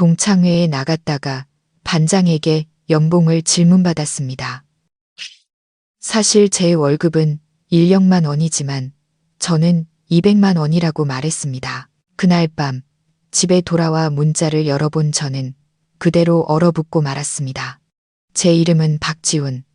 동창회에 나갔다가 반장에게 연봉을 질문받았습니다. 사실 제 월급은 1력만 원이지만 저는 200만 원이라고 말했습니다. 그날 밤 집에 돌아와 문자를 열어본 저는 그대로 얼어붙고 말았습니다. 제 이름은 박지훈.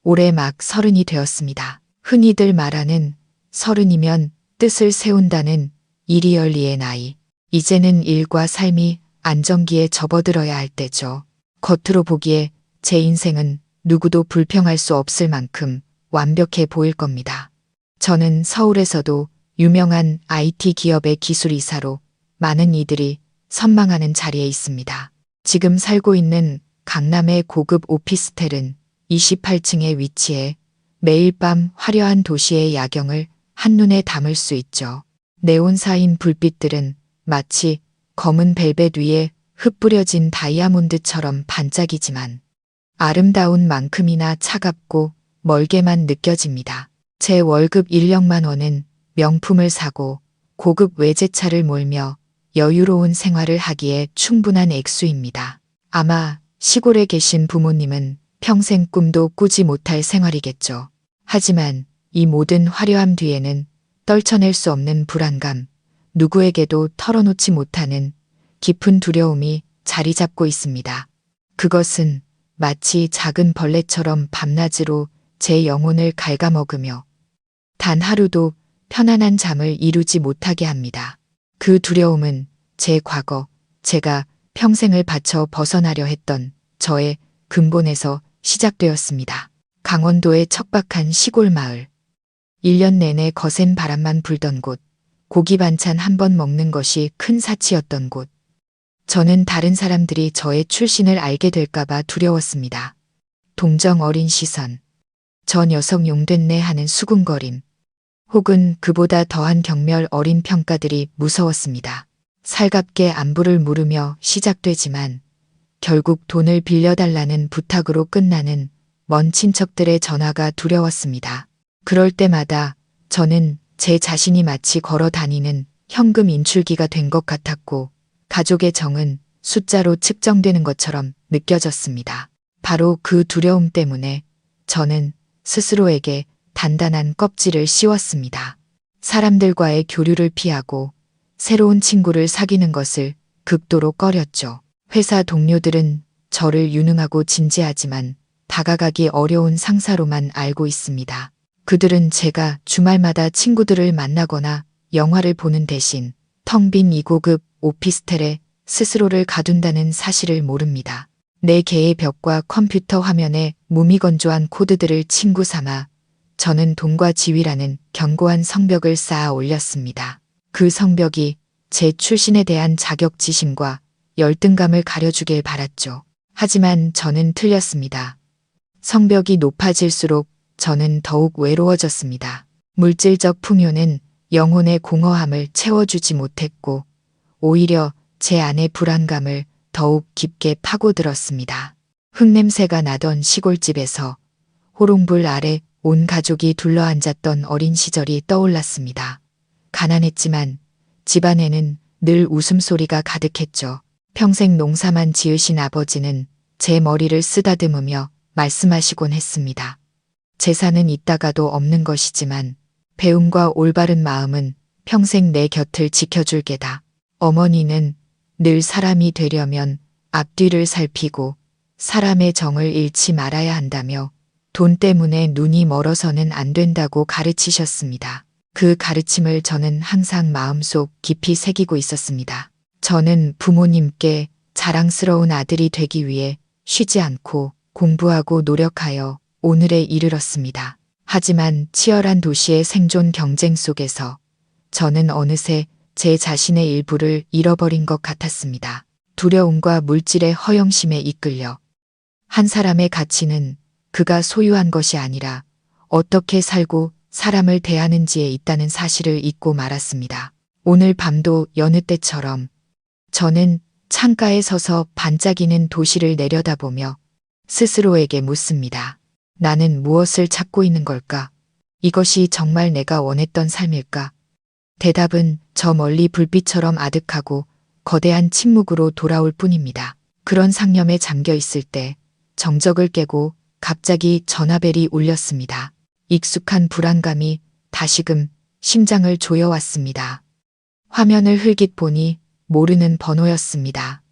올해 막 30이 되었습니다. 흔히들 말하는 30이면 뜻을 세운다는 이리얼리의 나이. 이제는 일과 삶이 안정기에 접어들어야 할 때죠. 겉으로 보기에 제 인생은 누구도 불평할 수 없을 만큼 완벽해 보일 겁니다. 저는 서울에서도 유명한 IT 기업의 기술이사로 많은 이들이 선망하는 자리에 있습니다. 지금 살고 있는 강남의 고급 오피스텔은 28층에 위치해 매일 밤 화려한 도시의 야경을 한눈에 담을 수 있죠. 네온사인 불빛들은 마치 검은 벨벳 위에 흩뿌려진 다이아몬드처럼 반짝이지만 아름다운 만큼이나 차갑고 멀게만 느껴집니다. 제 월급 1력만 원은 명품을 사고 고급 외제차를 몰며 여유로운 생활을 하기에 충분한 액수입니다. 아마 시골에 계신 부모님은 평생 꿈도 꾸지 못할 생활이겠죠. 하지만 이 모든 화려함 뒤에는 떨쳐낼 수 없는 불안감, 누구에게도 털어놓지 못하는 깊은 두려움이 자리 잡고 있습니다. 그것은 마치 작은 벌레처럼 밤낮으로 제 영혼을 갉아먹으며 단 하루도 편안한 잠을 이루지 못하게 합니다. 그 두려움은 제 과거, 제가 평생을 바쳐 벗어나려 했던 저의 근본에서 시작되었습니다. 강원도의 척박한 시골 마을. 1년 내내 거센 바람만 불던 곳, 고기 반찬 한 번 먹는 것이 큰 사치였던 곳. 저는 다른 사람들이 저의 출신을 알게 될까봐 두려웠습니다. 동정 어린 시선, 저 녀석 용됐네 하는 수군거림, 혹은 그보다 더한 경멸 어린 평가들이 무서웠습니다. 살갑게 안부를 물으며 시작되지만 결국 돈을 빌려달라는 부탁으로 끝나는 먼 친척들의 전화가 두려웠습니다. 그럴 때마다 저는 제 자신이 마치 걸어 다니는 현금 인출기가 된 것 같았고 가족의 정은 숫자로 측정되는 것처럼 느껴졌습니다. 바로 그 두려움 때문에 저는 스스로에게 단단한 껍질을 씌웠습니다. 사람들과의 교류를 피하고 새로운 친구를 사귀는 것을 극도로 꺼렸죠. 회사 동료들은 저를 유능하고 진지하지만 다가가기 어려운 상사로만 알고 있습니다. 그들은 제가 주말마다 친구들을 만나거나 영화를 보는 대신 텅 빈 이 고급 오피스텔에 스스로를 가둔다는 사실을 모릅니다. 내 개의 벽과 컴퓨터 화면에 무미건조한 코드들을 친구 삼아 저는 돈과 지위라는 견고한 성벽을 쌓아 올렸습니다. 그 성벽이 제 출신에 대한 자격지심과 열등감을 가려주길 바랐죠. 하지만 저는 틀렸습니다. 성벽이 높아질수록 저는 더욱 외로워졌습니다. 물질적 풍요는 영혼의 공허함을 채워주지 못했고 오히려 제 안의 불안감을 더욱 깊게 파고들었습니다. 흙냄새가 나던 시골집에서 호롱불 아래 온 가족이 둘러앉았던 어린 시절이 떠올랐습니다. 가난했지만 집안에는 늘 웃음소리가 가득했죠. 평생 농사만 지으신 아버지는 제 머리를 쓰다듬으며 말씀하시곤 했습니다. 재산은 있다가도 없는 것이지만 배움과 올바른 마음은 평생 내 곁을 지켜줄 게다. 어머니는 늘 사람이 되려면 앞뒤를 살피고 사람의 정을 잃지 말아야 한다며 돈 때문에 눈이 멀어서는 안 된다고 가르치셨습니다. 그 가르침을 저는 항상 마음속 깊이 새기고 있었습니다. 저는 부모님께 자랑스러운 아들이 되기 위해 쉬지 않고 공부하고 노력하여 오늘에 이르렀습니다. 하지만 치열한 도시의 생존 경쟁 속에서 저는 어느새 제 자신의 일부를 잃어버린 것 같았습니다. 두려움과 물질의 허영심에 이끌려 한 사람의 가치는 그가 소유한 것이 아니라 어떻게 살고 사람을 대하는지에 있다는 사실을 잊고 말았습니다. 오늘 밤도 여느 때처럼 저는 창가에 서서 반짝이는 도시를 내려다보며 스스로에게 묻습니다. 나는 무엇을 찾고 있는 걸까? 이것이 정말 내가 원했던 삶일까? 대답은 저 멀리 불빛처럼 아득하고 거대한 침묵으로 돌아올 뿐입니다. 그런 상념에 잠겨 있을 때 정적을 깨고 갑자기 전화벨이 울렸습니다. 익숙한 불안감이 다시금 심장을 조여왔습니다. 화면을 흘깃 보니 모르는 번호였습니다.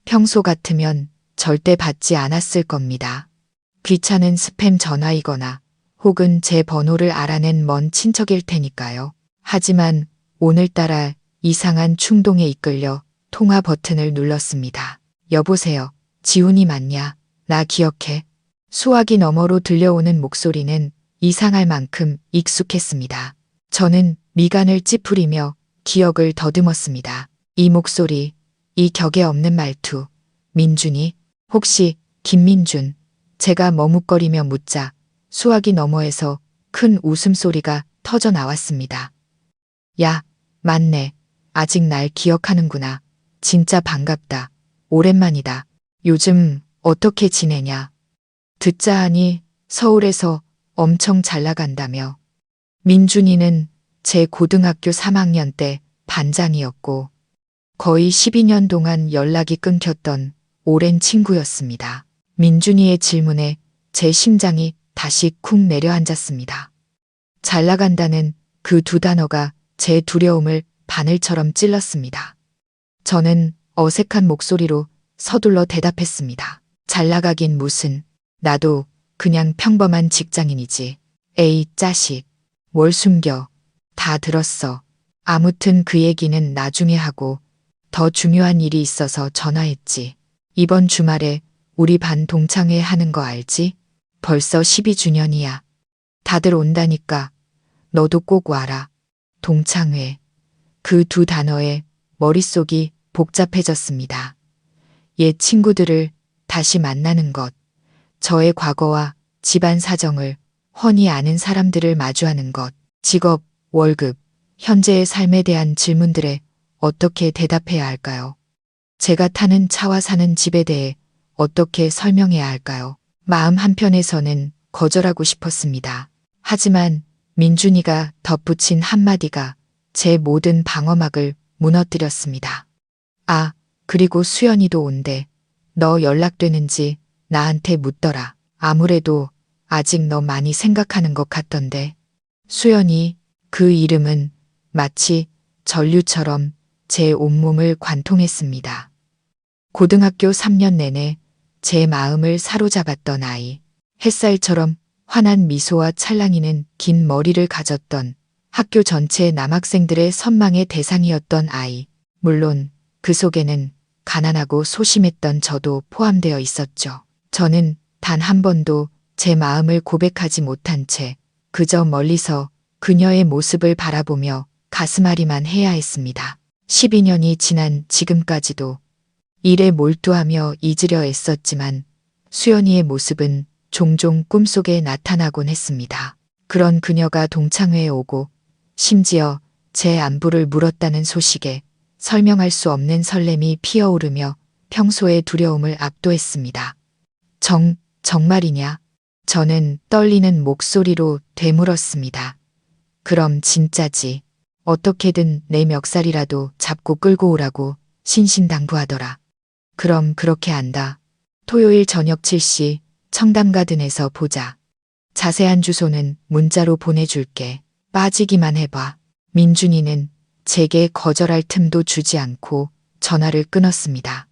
평소 같으면 절대 받지 않았을 겁니다. 귀찮은 스팸 전화이거나 혹은 제 번호를 알아낸 먼 친척일 테니까요. 하지만 오늘따라 이상한 충동에 이끌려 통화 버튼을 눌렀습니다. 여보세요. 지훈이 맞냐? 나 기억해. 수화기 너머로 들려오는 목소리는 이상할 만큼 익숙했습니다. 저는 미간을 찌푸리며 기억을 더듬었습니다. 이 목소리, 이 격에 없는 말투. 민준이? 혹시 김민준? 제가 머뭇거리며 묻자 수화기 너머에서 큰 웃음소리가 터져 나왔습니다. 야, 맞네. 아직 날 기억하는구나. 진짜 반갑다. 오랜만이다. 요즘 어떻게 지내냐? 듣자 하니 서울에서 엄청 잘 나간다며. 민준이는 제 고등학교 3학년 때 반장이었고 거의 12년 동안 연락이 끊겼던 오랜 친구였습니다. 민준이의 질문에 제 심장이 다시 쿵 내려앉았습니다. 잘 나간다는 그 두 단어가 제 두려움을 바늘처럼 찔렀습니다. 저는 어색한 목소리로 서둘러 대답했습니다. 잘 나가긴 무슨, 나도 그냥 평범한 직장인이지. 에이, 짜식. 뭘 숨겨. 다 들었어. 아무튼 그 얘기는 나중에 하고 더 중요한 일이 있어서 전화했지. 이번 주말에 우리 반 동창회 하는 거 알지? 벌써 12주년이야. 다들 온다니까. 너도 꼭 와라. 동창회. 그 두 단어에 머릿속이 복잡해졌습니다. 옛 친구들을 다시 만나는 것, 저의 과거와 집안 사정을 훤히 아는 사람들을 마주하는 것, 직업, 월급, 현재의 삶에 대한 질문들에 어떻게 대답해야 할까요? 제가 타는 차와 사는 집에 대해 어떻게 설명해야 할까요? 마음 한편에서는 거절하고 싶었습니다. 하지만 민준이가 덧붙인 한마디가 제 모든 방어막을 무너뜨렸습니다. 아, 그리고 수연이도 온대. 너 연락되는지 나한테 묻더라. 아무래도 아직 너 많이 생각하는 것 같던데. 수연이, 그 이름은 마치 전류처럼 제 온몸을 관통했습니다. 고등학교 3년 내내 제 마음을 사로잡았던 아이. 햇살처럼 환한 미소와 찰랑이는 긴 머리를 가졌던 학교 전체 남학생들의 선망의 대상이었던 아이. 물론 그 속에는 가난하고 소심했던 저도 포함되어 있었죠. 저는 단 한 번도 제 마음을 고백하지 못한 채 그저 멀리서 그녀의 모습을 바라보며 가슴앓이만 해야 했습니다. 12년이 지난 지금까지도 일에 몰두하며 잊으려 애썼지만 수연이의 모습은 종종 꿈속에 나타나곤 했습니다. 그런 그녀가 동창회에 오고 심지어 제 안부를 물었다는 소식에 설명할 수 없는 설렘이 피어오르며 평소의 두려움을 압도했습니다. 정말이냐? 저는 떨리는 목소리로 되물었습니다. 그럼 진짜지. 어떻게든 내 멱살이라도 잡고 끌고 오라고 신신당부하더라. 그럼 그렇게 한다. 토요일 저녁 7시 청담가든에서 보자. 자세한 주소는 문자로 보내줄게. 빠지기만 해봐. 민준이는 제게 거절할 틈도 주지 않고 전화를 끊었습니다.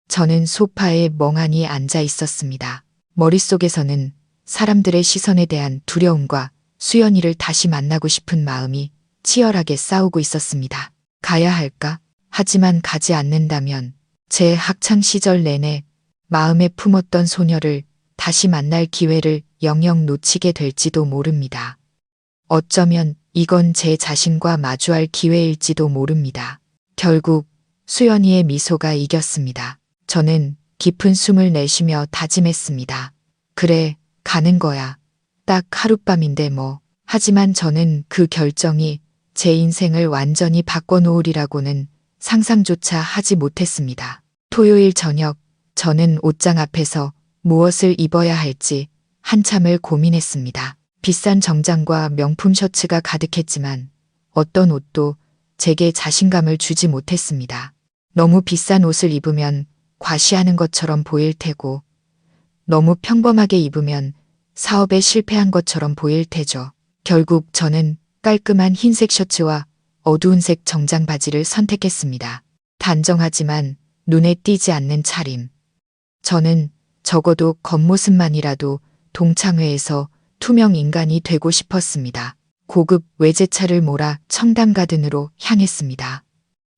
저는 소파에 멍하니 앉아 있었습니다. 머릿속에서는 사람들의 시선에 대한 두려움과 수연이를 다시 만나고 싶은 마음이 치열하게 싸우고 있었습니다. 가야 할까? 하지만 가지 않는다면 제 학창 시절 내내 마음에 품었던 소녀를 다시 만날 기회를 영영 놓치게 될지도 모릅니다. 어쩌면 이건 제 자신과 마주할 기회일지도 모릅니다. 결국 수연이의 미소가 이겼습니다. 저는 깊은 숨을 내쉬며 다짐했습니다. 그래, 가는 거야. 딱 하룻밤인데 뭐. 하지만 저는 그 결정이 제 인생을 완전히 바꿔놓으리라고는 상상조차 하지 못했습니다. 토요일 저녁, 저는 옷장 앞에서 무엇을 입어야 할지 한참을 고민했습니다. 비싼 정장과 명품 셔츠가 가득했지만 어떤 옷도 제게 자신감을 주지 못했습니다. 너무 비싼 옷을 입으면 과시하는 것처럼 보일 테고, 너무 평범하게 입으면 사업에 실패한 것처럼 보일 테죠. 결국 저는 깔끔한 흰색 셔츠와 어두운 색 정장 바지를 선택했습니다. 단정하지만 눈에 띄지 않는 차림. 저는 적어도 겉모습만이라도 동창회에서 투명 인간이 되고 싶었습니다. 고급 외제차를 몰아 청담가든으로 향했습니다.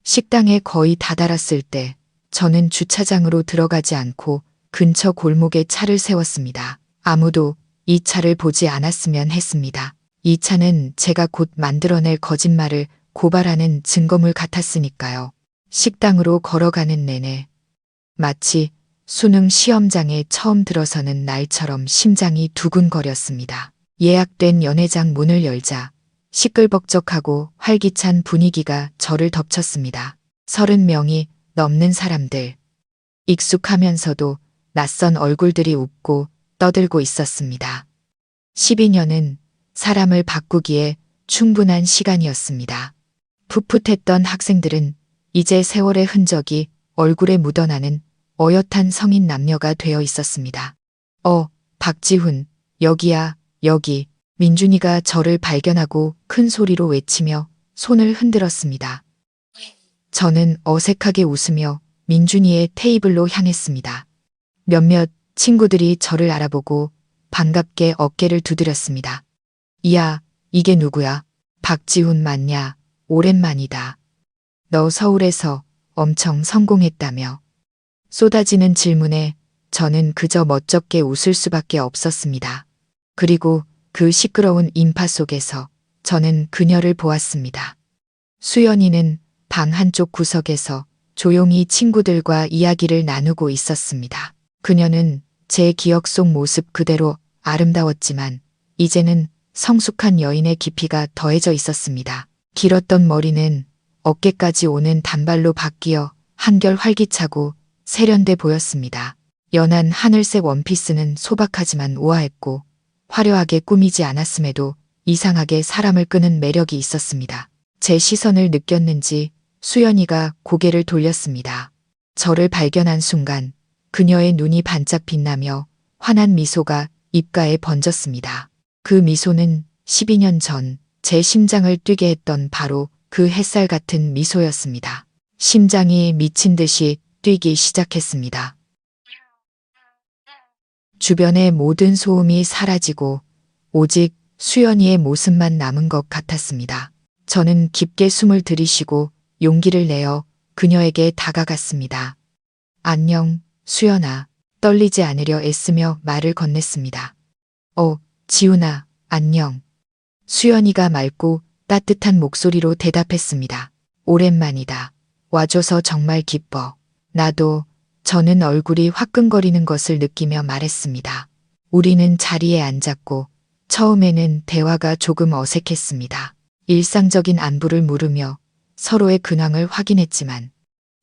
식당에 거의 다다랐을 때 저는 주차장으로 들어가지 않고 근처 골목에 차를 세웠습니다. 아무도 이 차를 보지 않았으면 했습니다. 이 차는 제가 곧 만들어낼 거짓말을 고발하는 증거물 같았으니까요. 식당으로 걸어가는 내내 마치 수능 시험장에 처음 들어서는 날처럼 심장이 두근거렸습니다. 예약된 연회장 문을 열자 시끌벅적하고 활기찬 분위기가 저를 덮쳤습니다. 30명이 넘는 사람들. 익숙하면서도 낯선 얼굴들이 웃고 떠들고 있었습니다. 12년은 사람을 바꾸기에 충분한 시간이었습니다. 풋풋했던 학생들은 이제 세월의 흔적이 얼굴에 묻어나는 어엿한 성인 남녀가 되어 있었습니다. 박지훈, 여기야, 여기. 민준이가 저를 발견하고 큰 소리로 외치며 손을 흔들었습니다. 저는 어색하게 웃으며 민준이의 테이블로 향했습니다. 몇몇 친구들이 저를 알아보고 반갑게 어깨를 두드렸습니다. 이야, 이게 누구야? 박지훈 맞냐? 오랜만이다. 너 서울에서 엄청 성공했다며. 쏟아지는 질문에 저는 그저 멋쩍게 웃을 수밖에 없었습니다. 그리고 그 시끄러운 인파 속에서 저는 그녀를 보았습니다. 수연이는 방 한쪽 구석에서 조용히 친구들과 이야기를 나누고 있었습니다. 그녀는 제 기억 속 모습 그대로 아름다웠지만 이제는 성숙한 여인의 깊이가 더해져 있었습니다. 길었던 머리는 어깨까지 오는 단발로 바뀌어 한결 활기차고 세련돼 보였습니다. 연한 하늘색 원피스는 소박하지만 우아했고 화려하게 꾸미지 않았음에도 이상하게 사람을 끄는 매력이 있었습니다. 제 시선을 느꼈는지 수연이가 고개를 돌렸습니다. 저를 발견한 순간 그녀의 눈이 반짝 빛나며 환한 미소가 입가에 번졌습니다. 그 미소는 12년 전 제 심장을 뛰게 했던 바로 그 햇살 같은 미소였습니다. 심장이 미친 듯이 뛰기 시작했습니다. 주변의 모든 소음이 사라지고 오직 수연이의 모습만 남은 것 같았습니다. 저는 깊게 숨을 들이쉬고 용기를 내어 그녀에게 다가갔습니다. 안녕, 수연아. 떨리지 않으려 애쓰며 말을 건넸습니다. 지훈아, 안녕. 수연이가 맑고 따뜻한 목소리로 대답했습니다. 오랜만이다. 와줘서 정말 기뻐. 나도. 저는 얼굴이 화끈거리는 것을 느끼며 말했습니다. 우리는 자리에 앉았고 처음에는 대화가 조금 어색했습니다. 일상적인 안부를 물으며 서로의 근황을 확인했지만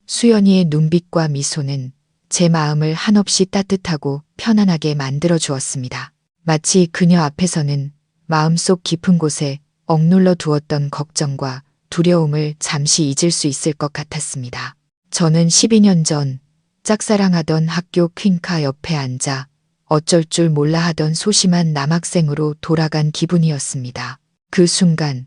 수연이의 눈빛과 미소는 제 마음을 한없이 따뜻하고 편안하게 만들어 주었습니다. 마치 그녀 앞에서는 마음속 깊은 곳에 억눌러 두었던 걱정과 두려움을 잠시 잊을 수 있을 것 같았습니다. 저는 12년 전 짝사랑하던 학교 퀸카 옆에 앉아 어쩔 줄 몰라 하던 소심한 남학생으로 돌아간 기분이었습니다. 그 순간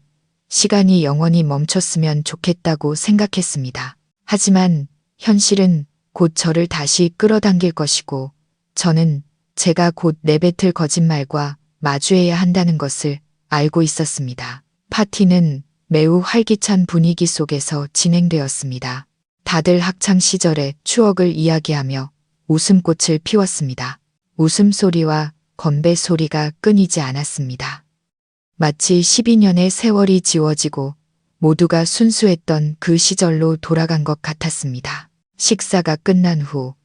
시간이 영원히 멈췄으면 좋겠다고 생각했습니다. 하지만 현실은 곧 저를 다시 끌어당길 것이고 저는 제가 곧 내뱉을 거짓말과 마주해야 한다는 것을 알고 있었습니다. 파티는 매우 활기찬 분위기 속에서 진행되었습니다. 다들 학창 시절의 추억을 이야기하며 웃음꽃을 피웠습니다. 웃음소리와 건배 소리가 끊이지 않았습니다. 마치 12년의 세월이 지워지고 모두가 순수했던 그 시절로 돌아간 것 같았습니다. 식사가 끝난 후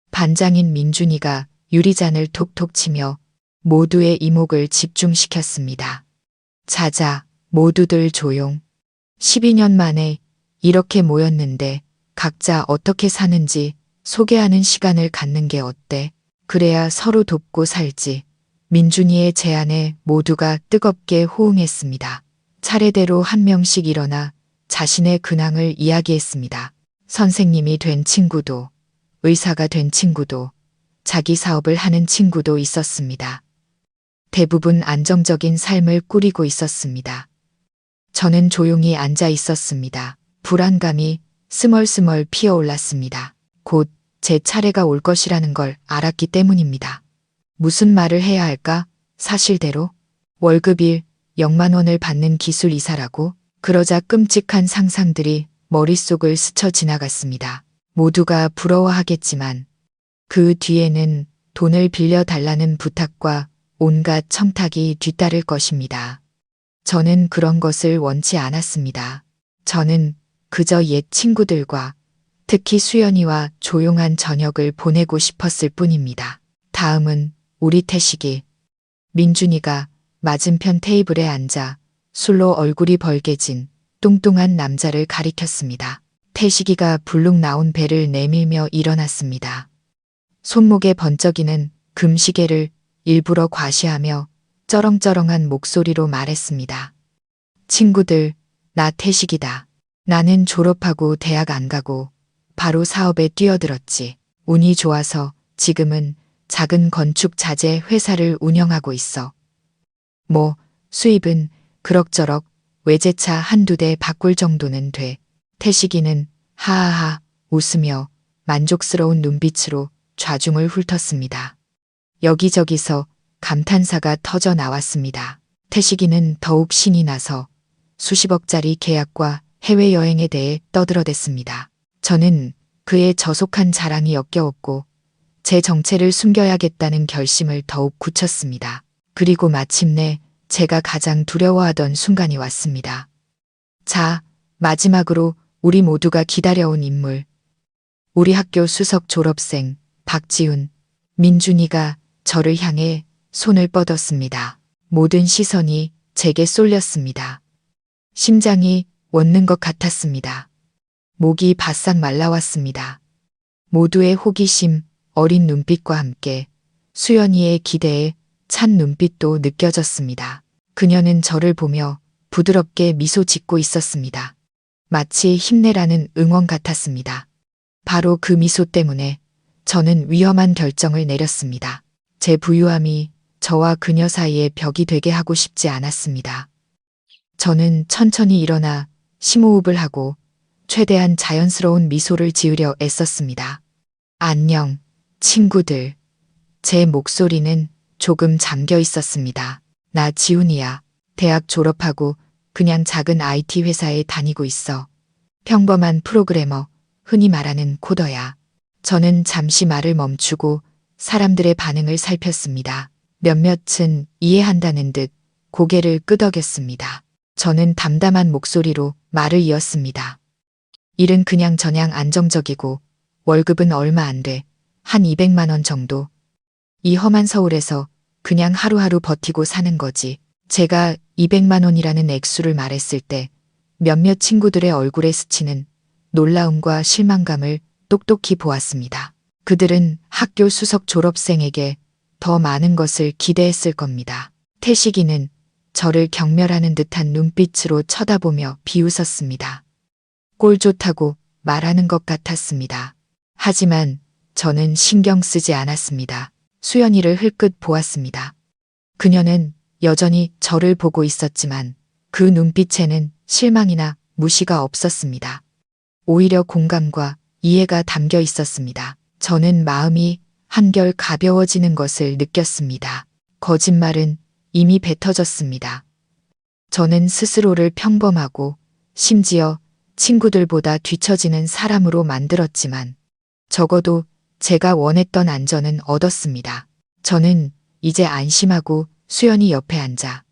반장인 민준이가 유리잔을 톡톡 치며 모두의 이목을 집중시켰습니다. 자자, 모두들 조용. 12년 만에 이렇게 모였는데 각자 어떻게 사는지 소개하는 시간을 갖는 게 어때? 그래야 서로 돕고 살지. 민준이의 제안에 모두가 뜨겁게 호응했습니다. 차례대로 한 명씩 일어나 자신의 근황을 이야기했습니다. 선생님이 된 친구도, 의사가 된 친구도, 자기 사업을 하는 친구도 있었습니다. 대부분 안정적인 삶을 꾸리고 있었습니다. 저는 조용히 앉아 있었습니다. 불안감이 스멀스멀 피어올랐습니다. 곧 제 차례가 올 것이라는 걸 알았기 때문입니다. 무슨 말을 해야 할까? 사실대로 월급 1,000,000 원을 받는 기술 이사라고? 그러자 끔찍한 상상들이 머릿속을 스쳐 지나갔습니다. 모두가 부러워하겠지만 그 뒤에는 돈을 빌려달라는 부탁과 온갖 청탁이 뒤따를 것입니다. 저는 그런 것을 원치 않았습니다. 저는 그저 옛 친구들과 특히 수연이와 조용한 저녁을 보내고 싶었을 뿐입니다. 다음은 우리 태식이. 민준이가 맞은편 테이블에 앉아 술로 얼굴이 벌개진 뚱뚱한 남자를 가리켰습니다. 태식이가 불룩 나온 배를 내밀며 일어났습니다. 손목에 번쩍이는 금시계를 일부러 과시하며 쩌렁쩌렁한 목소리로 말했습니다. 친구들, 나 태식이다. 나는 졸업하고 대학 안 가고 바로 사업에 뛰어들었지. 운이 좋아서 지금은 작은 건축 자재 회사를 운영하고 있어. 뭐 수입은 그럭저럭 외제차 한두 대 바꿀 정도는 돼. 태식이는 하하하 웃으며 만족스러운 눈빛으로 좌중을 훑었습니다. 여기저기서 감탄사가 터져 나왔습니다. 태식이는 더욱 신이 나서 수십억짜리 계약과 해외여행에 대해 떠들어댔습니다. 저는 그의 저속한 자랑이 역겨웠고 제 정체를 숨겨야겠다는 결심을 더욱 굳혔습니다. 그리고 마침내 제가 가장 두려워하던 순간이 왔습니다. 자, 마지막으로 우리 모두가 기다려온 인물. 우리 학교 수석 졸업생 박지훈, 민준이가 저를 향해 손을 뻗었습니다. 모든 시선이 제게 쏠렸습니다. 심장이 멎는 것 같았습니다. 목이 바싹 말라왔습니다. 모두의 호기심, 어린 눈빛과 함께 수연이의 기대에 찬 눈빛도 느껴졌습니다. 그녀는 저를 보며 부드럽게 미소 짓고 있었습니다. 마치 힘내라는 응원 같았습니다. 바로 그 미소 때문에 저는 위험한 결정을 내렸습니다. 제 부유함이 저와 그녀 사이의 벽이 되게 하고 싶지 않았습니다. 저는 천천히 일어나 심호흡을 하고 최대한 자연스러운 미소를 지으려 애썼습니다. 안녕, 친구들. 제 목소리는 조금 잠겨 있었습니다. 나 지훈이야. 대학 졸업하고 그냥 작은 IT 회사에 다니고 있어. 평범한 프로그래머, 흔히 말하는 코더야. 저는 잠시 말을 멈추고 사람들의 반응을 살폈습니다. 몇몇은 이해한다는 듯 고개를 끄덕였습니다. 저는 담담한 목소리로 말을 이었습니다. 일은 그냥 저냥 안정적이고 월급은 얼마 안 돼. 한 200만 원 정도. 이 험한 서울에서 그냥 하루하루 버티고 사는 거지. 제가 200만 원이라는 액수를 말했을 때 몇몇 친구들의 얼굴에 스치는 놀라움과 실망감을 똑똑히 보았습니다. 그들은 학교 수석 졸업생에게 더 많은 것을 기대했을 겁니다. 태식이는 저를 경멸하는 듯한 눈빛으로 쳐다보며 비웃었습니다. 꼴 좋다고 말하는 것 같았습니다. 하지만 저는 신경 쓰지 않았습니다. 수연이를 흘끗 보았습니다. 그녀는 여전히 저를 보고 있었지만 그 눈빛에는 실망이나 무시가 없었습니다. 오히려 공감과 이해가 담겨 있었습니다. 저는 마음이 한결 가벼워지는 것을 느꼈습니다. 거짓말은 이미 뱉어졌습니다. 저는 스스로를 평범하고 심지어 친구들보다 뒤처지는 사람으로 만들었지만 적어도 제가 원했던 안전은 얻었습니다. 저는 이제 안심하고 수연이 옆에 앉아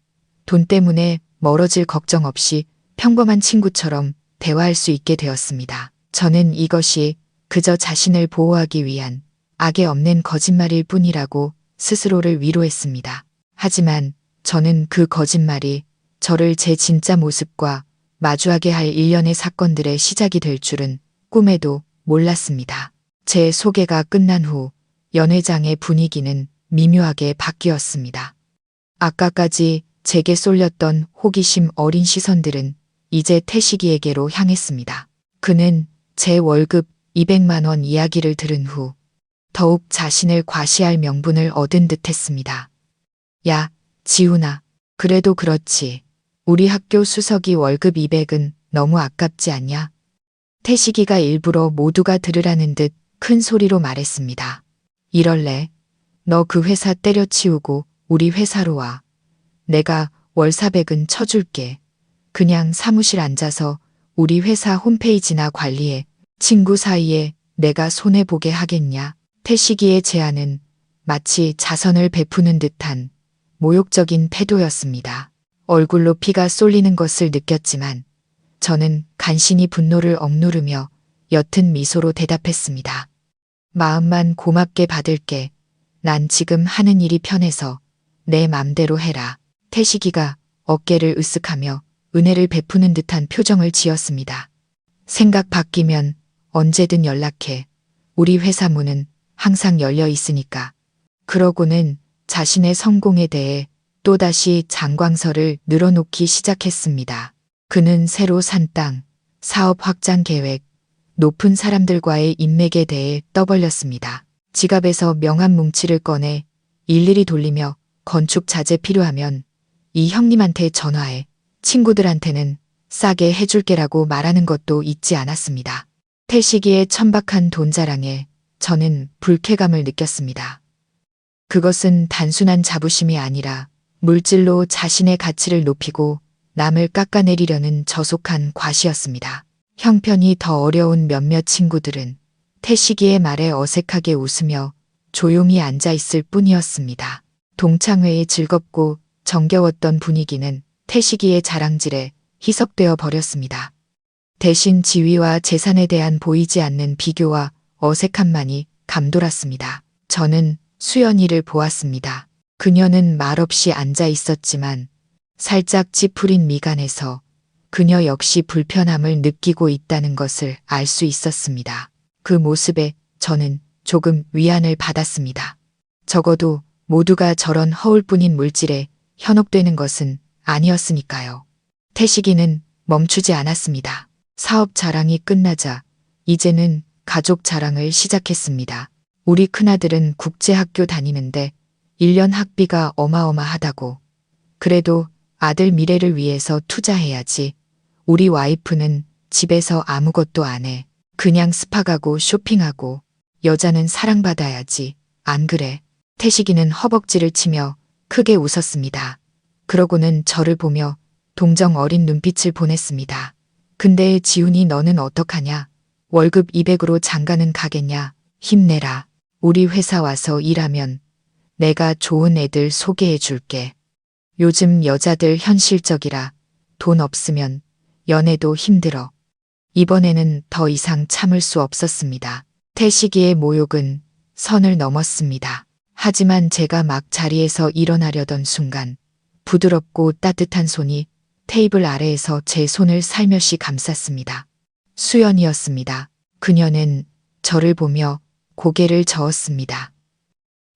돈 때문에 멀어질 걱정 없이 평범한 친구처럼 대화할 수 있게 되었습니다. 저는 이것이 그저 자신을 보호하기 위한 악의 없는 거짓말일 뿐이라고 스스로를 위로했습니다. 하지만 저는 그 거짓말이 저를 제 진짜 모습과 마주하게 할 일련의 사건들의 시작이 될 줄은 꿈에도 몰랐습니다. 제 소개가 끝난 후 연회장의 분위기는 미묘하게 바뀌었습니다. 아까까지 제게 쏠렸던 호기심 어린 시선들은 이제 태식이에게로 향했습니다. 그는 제 월급 200만 원 이야기를 들은 후 더욱 자신을 과시할 명분을 얻은 듯 했습니다. 야, 지훈아. 그래도 그렇지. 우리 학교 수석이 월급 200은 너무 아깝지 않냐? 태식이가 일부러 모두가 들으라는 듯 큰 소리로 말했습니다. 이럴래? 너 그 회사 때려치우고 우리 회사로 와. 내가 월 400은 쳐줄게. 그냥 사무실 앉아서 우리 회사 홈페이지나 관리해. 친구 사이에 내가 손해보게 하겠냐? 태식이의 제안은 마치 자선을 베푸는 듯한 모욕적인 태도였습니다. 얼굴로 피가 쏠리는 것을 느꼈지만 저는 간신히 분노를 억누르며 옅은 미소로 대답했습니다. 마음만 고맙게 받을게. 난 지금 하는 일이 편해서 내 맘대로 해라. 태식이가 어깨를 으쓱하며 은혜를 베푸는 듯한 표정을 지었습니다. 생각 바뀌면 언제든 연락해. 우리 회사 문은 항상 열려 있으니까. 그러고는 자신의 성공에 대해 또다시 장광설을 늘어놓기 시작했습니다. 그는 새로 산 땅, 사업 확장 계획, 높은 사람들과의 인맥에 대해 떠벌렸습니다. 지갑에서 명함 뭉치를 꺼내 일일이 돌리며 건축 자재 필요하면 이 형님한테 전화해. 친구들한테는 싸게 해줄게라고 말하는 것도 잊지 않았습니다. 태식이의 천박한 돈 자랑에 저는 불쾌감을 느꼈습니다. 그것은 단순한 자부심이 아니라 물질로 자신의 가치를 높이고 남을 깎아내리려는 저속한 과시였습니다. 형편이 더 어려운 몇몇 친구들은 태식이의 말에 어색하게 웃으며 조용히 앉아 있을 뿐이었습니다. 동창회의 즐겁고 정겨웠던 분위기는 태식이의 자랑질에 희석되어 버렸습니다. 대신 지위와 재산에 대한 보이지 않는 비교와 어색함만이 감돌았습니다. 저는 수연이를 보았습니다. 그녀는 말없이 앉아 있었지만 살짝 찌푸린 미간에서 그녀 역시 불편함을 느끼고 있다는 것을 알 수 있었습니다. 그 모습에 저는 조금 위안을 받았습니다. 적어도 모두가 저런 허울뿐인 물질에 현혹되는 것은 아니었으니까요. 태식이는 멈추지 않았습니다. 사업 자랑이 끝나자 이제는 가족 자랑을 시작했습니다. 우리 큰아들은 국제학교 다니는데 1년 학비가 어마어마하다고. 그래도 아들 미래를 위해서 투자해야지. 우리 와이프는 집에서 아무것도 안 해. 그냥 스파 가고 쇼핑하고. 여자는 사랑받아야지. 안 그래? 태식이는 허벅지를 치며 크게 웃었습니다. 그러고는 저를 보며 동정 어린 눈빛을 보냈습니다. 근데 지훈이 너는 어떡하냐? 월급 200으로 장가는 가겠냐? 힘내라. 우리 회사 와서 일하면 내가 좋은 애들 소개해 줄게. 요즘 여자들 현실적이라 돈 없으면 연애도 힘들어. 이번에는 더 이상 참을 수 없었습니다. 태식이의 모욕은 선을 넘었습니다. 하지만 제가 막 자리에서 일어나려던 순간 부드럽고 따뜻한 손이 테이블 아래에서 제 손을 살며시 감쌌습니다. 수연이었습니다. 그녀는 저를 보며 고개를 저었습니다.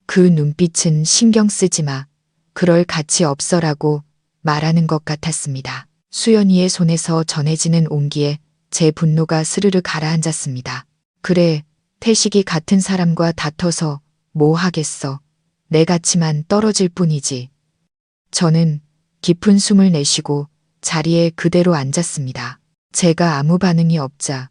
그 눈빛은 신경 쓰지 마. 그럴 가치 없어라고 말하는 것 같았습니다. 수연이의 손에서 전해지는 온기에 제 분노가 스르르 가라앉았습니다. 그래, 태식이 같은 사람과 다퉈서 뭐 하겠어. 내 가치만 떨어질 뿐이지. 저는 깊은 숨을 내쉬고 자리에 그대로 앉았습니다. 제가 아무 반응이 없자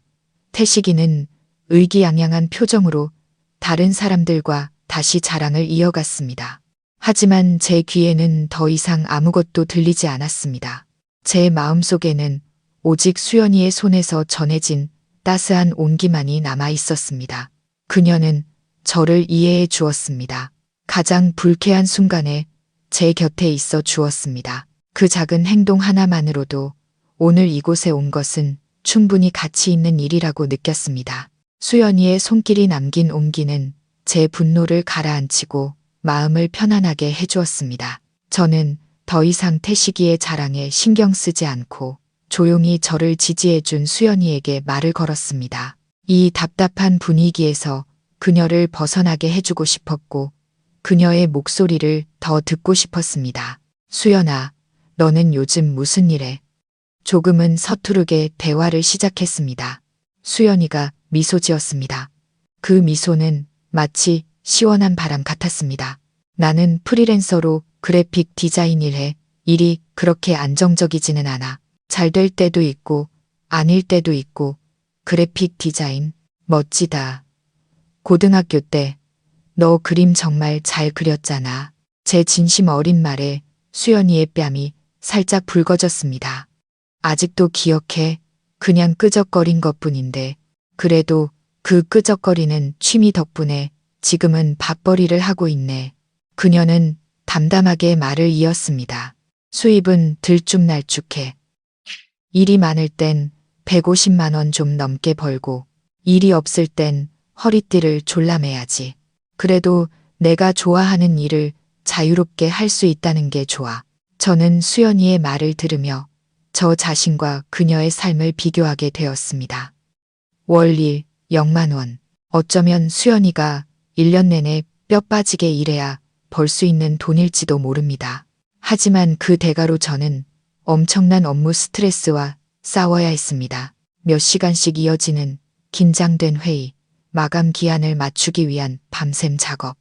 태식이는 의기양양한 표정으로 다른 사람들과 다시 자랑을 이어갔습니다. 하지만 제 귀에는 더 이상 아무것도 들리지 않았습니다. 제 마음속에는 오직 수연이의 손에서 전해진 따스한 온기만이 남아 있었습니다. 그녀는 저를 이해해 주었습니다. 가장 불쾌한 순간에 제 곁에 있어 주었습니다. 그 작은 행동 하나만으로도 오늘 이곳에 온 것은 충분히 가치 있는 일이라고 느꼈습니다. 수연이의 손길이 남긴 온기는 제 분노를 가라앉히고 마음을 편안하게 해주었습니다. 저는 더 이상 태식이의 자랑에 신경 쓰지 않고 조용히 저를 지지해준 수연이에게 말을 걸었습니다. 이 답답한 분위기에서 그녀를 벗어나게 해주고 싶었고 그녀의 목소리를 더 듣고 싶었습니다. 수연아, 너는 요즘 무슨 일 해? 조금은 서투르게 대화를 시작했습니다. 수연이가 미소 지었습니다. 그 미소는 마치 시원한 바람 같았습니다. 나는 프리랜서로 그래픽 디자인 일해. 일이 그렇게 안정적이지는 않아. 잘 될 때도 있고 아닐 때도 있고. 그래픽 디자인 멋지다. 고등학교 때 너 그림 정말 잘 그렸잖아. 제 진심 어린 말에 수연이의 뺨이 살짝 붉어졌습니다. 아직도 기억해. 그냥 끄적거린 것뿐인데 그래도 그 끄적거리는 취미 덕분에 지금은 밥벌이를 하고 있네. 그녀는 담담하게 말을 이었습니다. 수입은 들쭉날쭉해. 일이 많을 땐 150만 원 좀 넘게 벌고 일이 없을 땐 허리띠를 졸라매야지. 그래도 내가 좋아하는 일을 자유롭게 할 수 있다는 게 좋아. 저는 수연이의 말을 들으며 저 자신과 그녀의 삶을 비교하게 되었습니다. 월 0만 원. 어쩌면 수연이가 1년 내내 뼈 빠지게 일해야 벌 수 있는 돈일지도 모릅니다. 하지만 그 대가로 저는 엄청난 업무 스트레스와 싸워야 했습니다. 몇 시간씩 이어지는 긴장된 회의, 마감 기한을 맞추기 위한 밤샘 작업.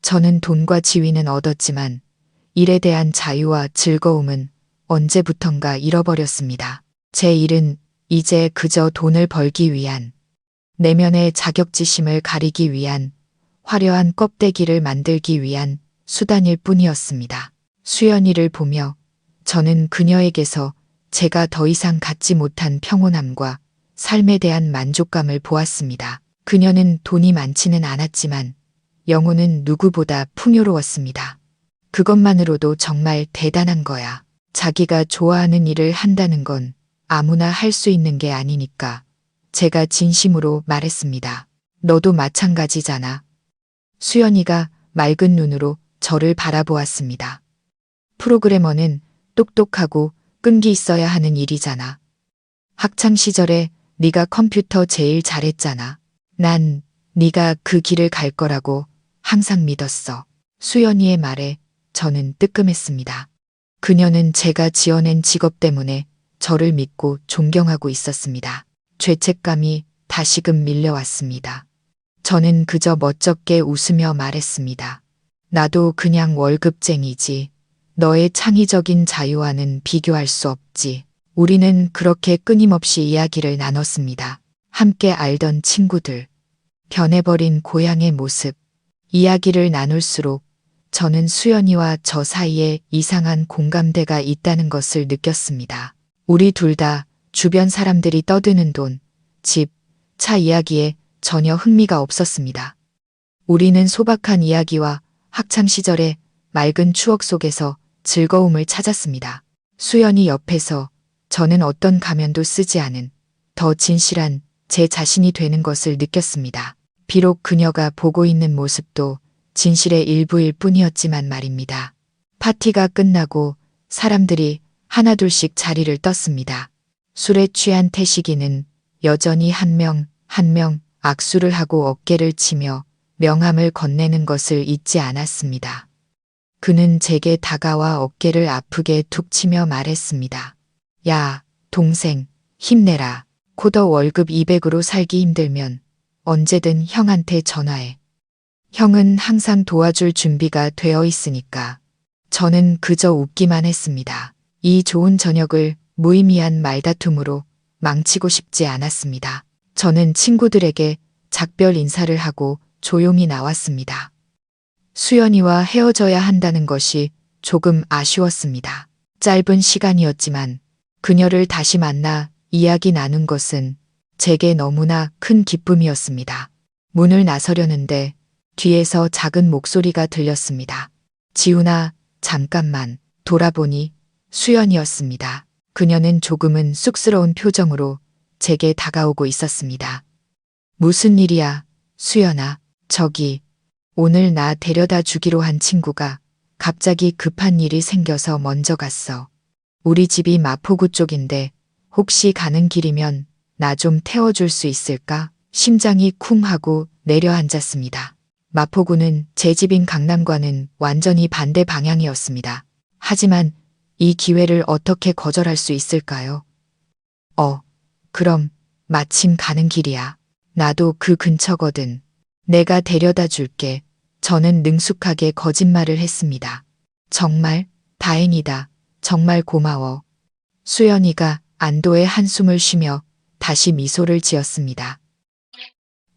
저는 돈과 지위는 얻었지만 일에 대한 자유와 즐거움은 언제부턴가 잃어버렸습니다. 제 일은 이제 그저 돈을 벌기 위한, 내면의 자격지심을 가리기 위한, 화려한 껍데기를 만들기 위한 수단일 뿐이었습니다. 수연이를 보며 저는 그녀에게서 제가 더 이상 갖지 못한 평온함과 삶에 대한 만족감을 보았습니다. 그녀는 돈이 많지는 않았지만 영혼은 누구보다 풍요로웠습니다. 그것만으로도 정말 대단한 거야. 자기가 좋아하는 일을 한다는 건 아무나 할 수 있는 게 아니니까. 제가 진심으로 말했습니다. 너도 마찬가지잖아. 수연이가 맑은 눈으로 저를 바라보았습니다. 프로그래머는 똑똑하고 끈기 있어야 하는 일이잖아. 학창 시절에 네가 컴퓨터 제일 잘했잖아. 난 네가 그 길을 갈 거라고 항상 믿었어. 수연이의 말에 저는 뜨끔했습니다. 그녀는 제가 지어낸 직업 때문에 저를 믿고 존경하고 있었습니다. 죄책감이 다시금 밀려왔습니다. 저는 그저 멋쩍게 웃으며 말했습니다. 나도 그냥 월급쟁이지. 너의 창의적인 자유와는 비교할 수 없지. 우리는 그렇게 끊임없이 이야기를 나눴습니다. 함께 알던 친구들, 변해버린 고향의 모습, 이야기를 나눌수록 저는 수연이와 저 사이에 이상한 공감대가 있다는 것을 느꼈습니다. 우리 둘 다 주변 사람들이 떠드는 돈, 집, 차 이야기에 전혀 흥미가 없었습니다. 우리는 소박한 이야기와 학창시절의 맑은 추억 속에서 즐거움을 찾았습니다. 수연이 옆에서 저는 어떤 가면도 쓰지 않은 더 진실한 제 자신이 되는 것을 느꼈습니다. 비록 그녀가 보고 있는 모습도 진실의 일부일 뿐이었지만 말입니다. 파티가 끝나고 사람들이 하나둘씩 자리를 떴습니다. 술에 취한 태식이는 여전히 한 명 한 명 악수를 하고 어깨를 치며 명함을 건네는 것을 잊지 않았습니다. 그는 제게 다가와 어깨를 아프게 툭 치며 말했습니다. 야, 동생, 힘내라. 코더 월급 200으로 살기 힘들면 언제든 형한테 전화해. 형은 항상 도와줄 준비가 되어 있으니까. 저는 그저 웃기만 했습니다. 이 좋은 저녁을 무의미한 말다툼으로 망치고 싶지 않았습니다. 저는 친구들에게 작별 인사를 하고 조용히 나왔습니다. 수연이와 헤어져야 한다는 것이 조금 아쉬웠습니다. 짧은 시간이었지만 그녀를 다시 만나 이야기 나눈 것은 제게 너무나 큰 기쁨이었습니다. 문을 나서려는데 뒤에서 작은 목소리가 들렸습니다. 지훈아, 잠깐만. 돌아보니 수연이었습니다. 그녀는 조금은 쑥스러운 표정으로 제게 다가오고 있었습니다. 무슨 일이야, 수연아. 저기, 오늘 나 데려다 주기로 한 친구가 갑자기 급한 일이 생겨서 먼저 갔어. 우리 집이 마포구 쪽인데 혹시 가는 길이면 나 좀 태워줄 수 있을까? 심장이 쿵 하고 내려앉았습니다. 마포구는 제 집인 강남과는 완전히 반대 방향이었습니다. 하지만 이 기회를 어떻게 거절할 수 있을까요? 그럼 마침 가는 길이야. 나도 그 근처거든. 내가 데려다 줄게. 저는 능숙하게 거짓말을 했습니다. 정말? 다행이다. 정말 고마워. 수연이가 안도의 한숨을 쉬며 다시 미소를 지었습니다.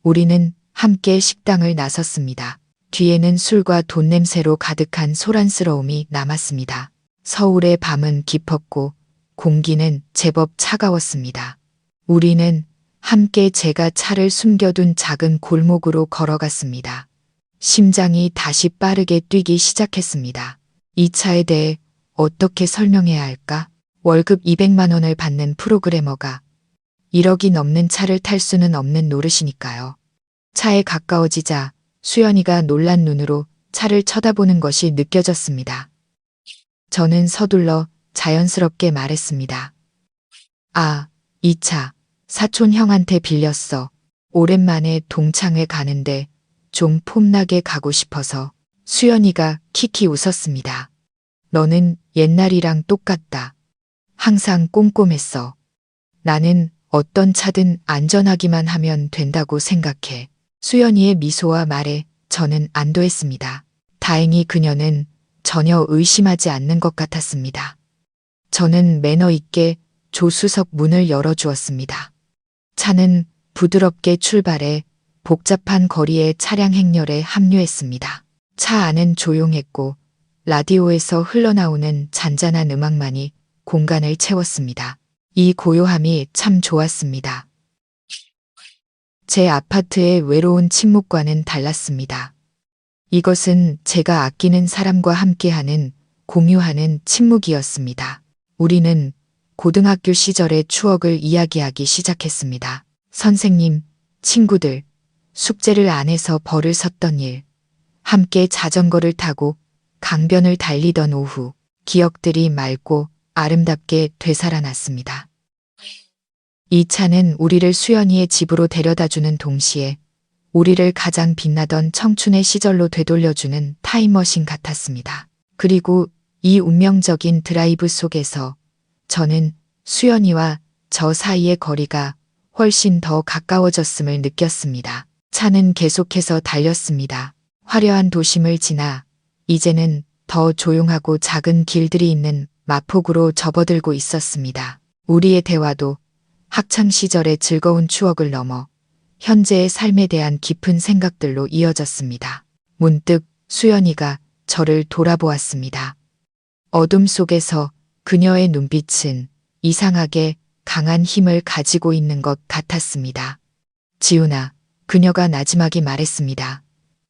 우리는 함께 식당을 나섰습니다. 뒤에는 술과 돈 냄새로 가득한 소란스러움이 남았습니다. 서울의 밤은 깊었고 공기는 제법 차가웠습니다. 우리는 함께 제가 차를 숨겨둔 작은 골목으로 걸어갔습니다. 심장이 다시 빠르게 뛰기 시작했습니다. 이 차에 대해 어떻게 설명해야 할까? 월급 200만 원을 받는 프로그래머가 1억이 넘는 차를 탈 수는 없는 노릇이니까요. 차에 가까워지자 수연이가 놀란 눈으로 차를 쳐다보는 것이 느껴졌습니다. 저는 서둘러 자연스럽게 말했습니다. 아, 이 차 사촌 형한테 빌렸어. 오랜만에 동창회 가는데 좀 폼나게 가고 싶어서. 수연이가 키키 웃었습니다. 너는 옛날이랑 똑같다. 항상 꼼꼼했어. 나는 어떤 차든 안전하기만 하면 된다고 생각해. 수연이의 미소와 말에 저는 안도했습니다. 다행히 그녀는 전혀 의심하지 않는 것 같았습니다. 저는 매너 있게 조수석 문을 열어주었습니다. 차는 부드럽게 출발해 복잡한 거리의 차량 행렬에 합류했습니다. 차 안은 조용했고 라디오에서 흘러나오는 잔잔한 음악만이 공간을 채웠습니다. 이 고요함이 참 좋았습니다. 제 아파트의 외로운 침묵과는 달랐습니다. 이것은 제가 아끼는 사람과 함께하는 공유하는 침묵이었습니다. 우리는 고등학교 시절의 추억을 이야기하기 시작했습니다. 선생님, 친구들, 숙제를 안 해서 벌을 섰던 일, 함께 자전거를 타고 강변을 달리던 오후, 기억들이 맑고 아름답게 되살아났습니다. 이 차는 우리를 수연이의 집으로 데려다주는 동시에 우리를 가장 빛나던 청춘의 시절로 되돌려주는 타임머신 같았습니다. 그리고 이 운명적인 드라이브 속에서 저는 수연이와 저 사이의 거리가 훨씬 더 가까워졌음을 느꼈습니다. 차는 계속해서 달렸습니다. 화려한 도심을 지나 이제는 더 조용하고 작은 길들이 있는 마폭으로 접어들고 있었습니다. 우리의 대화도 학창 시절의 즐거운 추억을 넘어 현재의 삶에 대한 깊은 생각들로 이어졌습니다. 문득 수연이가 저를 돌아보았습니다. 어둠 속에서 그녀의 눈빛은 이상하게 강한 힘을 가지고 있는 것 같았습니다. 지훈아, 그녀가 나지막이 말했습니다.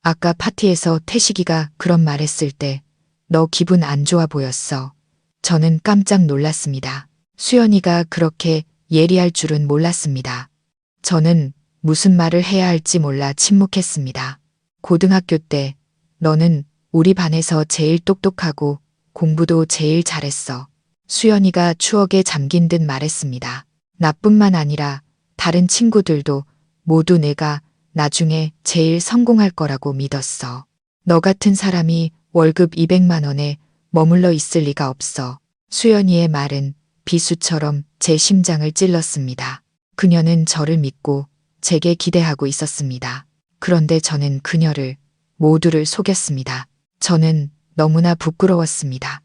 아까 파티에서 태식이가 그런 말했을 때 너 기분 안 좋아 보였어. 저는 깜짝 놀랐습니다. 수연이가 그렇게 예리할 줄은 몰랐습니다. 저는 무슨 말을 해야 할지 몰라 침묵했습니다. 고등학교 때 너는 우리 반에서 제일 똑똑하고 공부도 제일 잘했어. 수연이가 추억에 잠긴 듯 말했습니다. 나뿐만 아니라 다른 친구들도 모두 내가 나중에 제일 성공할 거라고 믿었어. 너 같은 사람이 월급 200만 원에 머물러 있을 리가 없어. 수연이의 말은 비수처럼 제 심장을 찔렀습니다. 그녀는 저를 믿고 제게 기대하고 있었습니다. 그런데 저는 그녀를 모두를 속였습니다. 저는 너무나 부끄러웠습니다.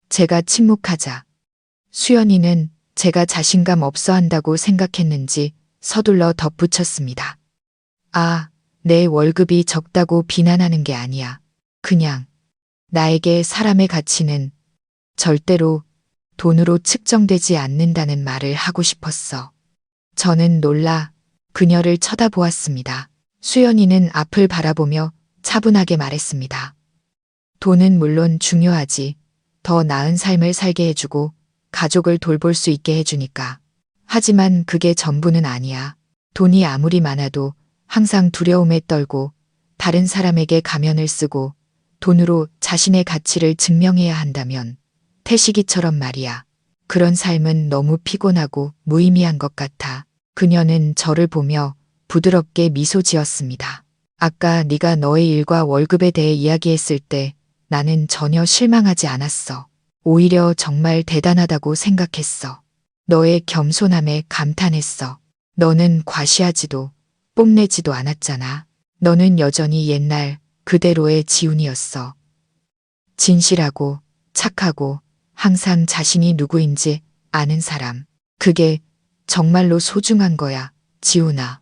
제가 침묵하자 수연이는 제가 자신감 없어 한다고 생각했는지 서둘러 덧붙였습니다. 아, 내 월급이 적다고 비난하는 게 아니야. 그냥 나에게 사람의 가치는 절대로 돈으로 측정되지 않는다는 말을 하고 싶었어. 저는 놀라 그녀를 쳐다보았습니다. 수연이는 앞을 바라보며 차분하게 말했습니다. 돈은 물론 중요하지. 더 나은 삶을 살게 해주고 가족을 돌볼 수 있게 해주니까. 하지만 그게 전부는 아니야. 돈이 아무리 많아도 항상 두려움에 떨고 다른 사람에게 가면을 쓰고 돈으로 자신의 가치를 증명해야 한다면 태식이처럼 말이야. 그런 삶은 너무 피곤하고 무의미한 것 같아. 그녀는 저를 보며 부드럽게 미소 지었습니다. 아까 네가 너의 일과 월급에 대해 이야기했을 때 나는 전혀 실망하지 않았어. 오히려 정말 대단하다고 생각했어. 너의 겸손함에 감탄했어. 너는 과시하지도 뽐내지도 않았잖아. 너는 여전히 옛날 그대로의 지훈이었어. 진실하고 착하고 항상 자신이 누구인지 아는 사람. 그게 정말로 소중한 거야, 지훈아.